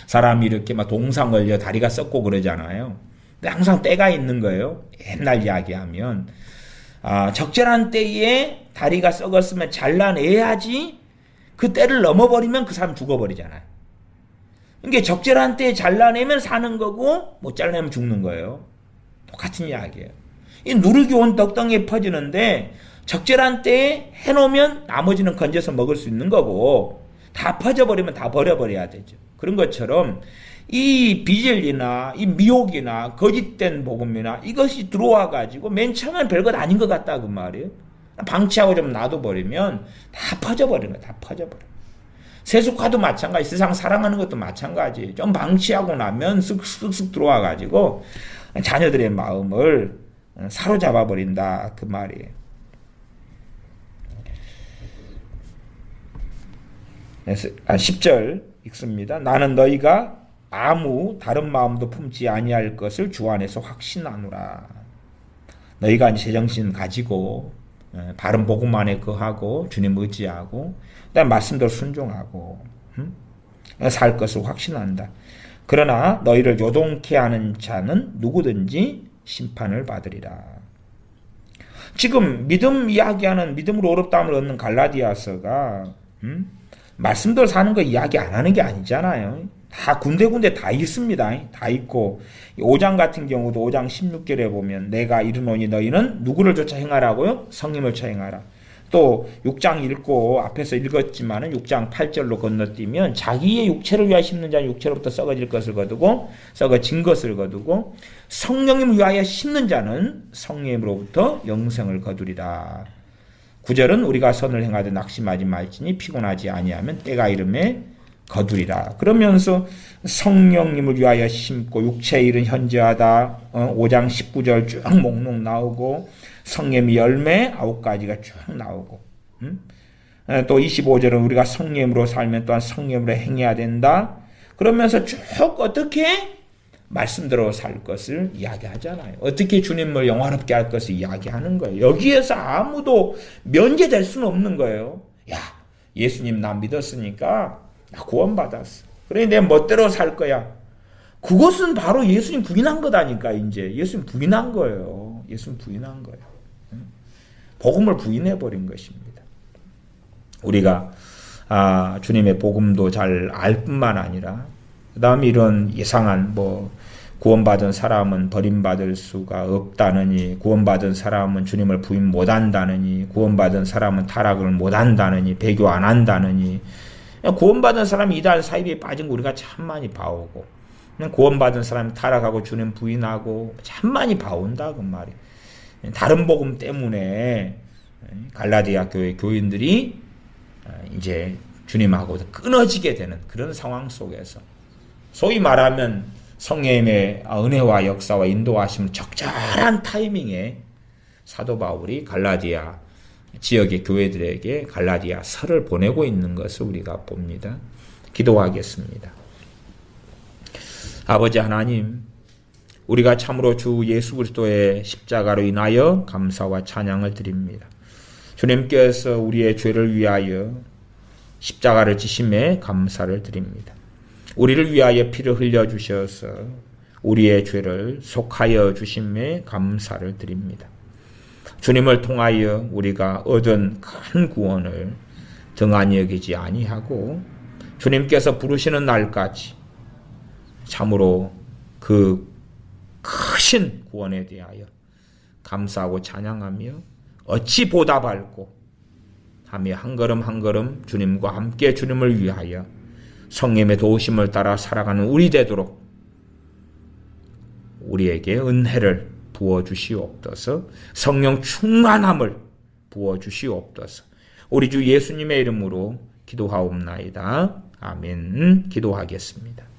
[SPEAKER 1] 사람이 이렇게 막 동상 걸려 다리가 썩고 그러잖아요. 근데 항상 때가 있는 거예요. 옛날 이야기하면 적절한 때에 다리가 썩었으면 잘라내야지 그 때를 넘어버리면 그 사람 죽어버리잖아요. 그러니까 적절한 때에 잘라내면 사는 거고 못 잘라내면 죽는 거예요. 똑같은 이야기예요. 이 누르기 온 떡덩이에 퍼지는데 적절한 때에 해놓으면 나머지는 건져서 먹을 수 있는 거고 다 퍼져버리면 다 버려버려야 되죠. 그런 것처럼 이 비젤리나 이 미혹이나 거짓된 복음이나 이것이 들어와 가지고 맨 처음엔 별것 아닌 것 같다 그 말이에요. 방치하고 좀 놔둬버리면 다 퍼져버리는 거야. 다 퍼져버려. 세속화도 마찬가지, 세상 사랑하는 것도 마찬가지. 좀 방치하고 나면 쓱쓱쓱 들어와 가지고 자녀들의 마음을 사로잡아 버린다 그 말이에요. 10절 읽습니다. 나는 너희가 아무 다른 마음도 품지 아니할 것을 주 안에서 확신하노라. 너희가 제정신 가지고 바른 복음 안에 거하고 주님 의지하고 그다음 말씀대로 순종하고 살 것을 확신한다. 그러나 너희를 요동케 하는 자는 누구든지 심판을 받으리라. 지금 믿음 이야기하는 믿음으로 어렵다함을 얻는 갈라디아서가 말씀대로 사는 거 이야기 안 하는 게 아니잖아요. 다 군데군데 다 있습니다. 다 있고 5장 같은 경우도 5장 16절에 보면 내가 이르노니 너희는 누구를 쫓아 행하라고요? 성령을 쫓아 행하라. 또 6장 읽고 앞에서 읽었지만은 6장 8절로 건너뛰면 자기의 육체를 위하여 심는 자는 육체로부터 썩어질 것을 거두고 썩어진 것을 거두고 성령님을 위하여 심는 자는 성령으로부터 영생을 거두리라. 9절은 우리가 선을 행하되 낙심하지 말지니 피곤하지 아니하면 때가 이름에 거두리라. 그러면서 성령님을 위하여 심고 육체의 일은 현저하다. 5장 19절 쭉 목록 나오고 성령의 열매 9가지가 쭉 나오고 또 25절은 우리가 성령으로 살면 또한 성령으로 행해야 된다. 그러면서 쭉 어떻게 말씀대로 살 것을 이야기하잖아요. 어떻게 주님을 영화롭게 할 것을 이야기하는 거예요. 여기에서 아무도 면제될 수는 없는 거예요. 야, 예수님 나 믿었으니까 나 구원받았어. 그래 내 멋대로 살 거야. 그것은 바로 예수님 부인한 거다니까. 이제 예수님 부인한 거예요. 예수님 부인한 거예요. 복음을 부인해버린 것입니다. 우리가 주님의 복음도 잘 알 뿐만 아니라 그 다음에 이런 이상한 구원받은 사람은 버림받을 수가 없다느니, 구원받은 사람은 주님을 부인 못한다느니, 구원받은 사람은 타락을 못한다느니, 배교 안 한다느니, 구원받은 사람이 이단 사이비에 빠진 거 우리가 참 많이 봐오고, 구원받은 사람이 타락하고 주님 부인하고 참 많이 봐온다 그 말이에요. 다른 복음 때문에 갈라디아 교회 교인들이 이제 주님하고 끊어지게 되는 그런 상황 속에서 소위 말하면 성령님의 은혜와 역사와 인도하심을 적절한 타이밍에 사도 바울이 갈라디아 지역의 교회들에게 갈라디아 서를 보내고 있는 것을 우리가 봅니다. 기도하겠습니다. 아버지 하나님, 우리가 참으로 주 예수 그리스도의 십자가로 인하여 감사와 찬양을 드립니다. 주님께서 우리의 죄를 위하여 십자가를 지심에 감사를 드립니다. 우리를 위하여 피를 흘려주셔서 우리의 죄를 속하여 주심에 감사를 드립니다. 주님을 통하여 우리가 얻은 큰 구원을 등한히 여기지 아니하고 주님께서 부르시는 날까지 참으로 그 크신 구원에 대하여 감사하고 찬양하며 어찌 보답할고 하며 한 걸음 한 걸음 주님과 함께 주님을 위하여 성령의 도우심을 따라 살아가는 우리 되도록 우리에게 은혜를 부어주시옵소서. 성령 충만함을 부어주시옵소서. 우리 주 예수님의 이름으로 기도하옵나이다. 아멘. 기도하겠습니다.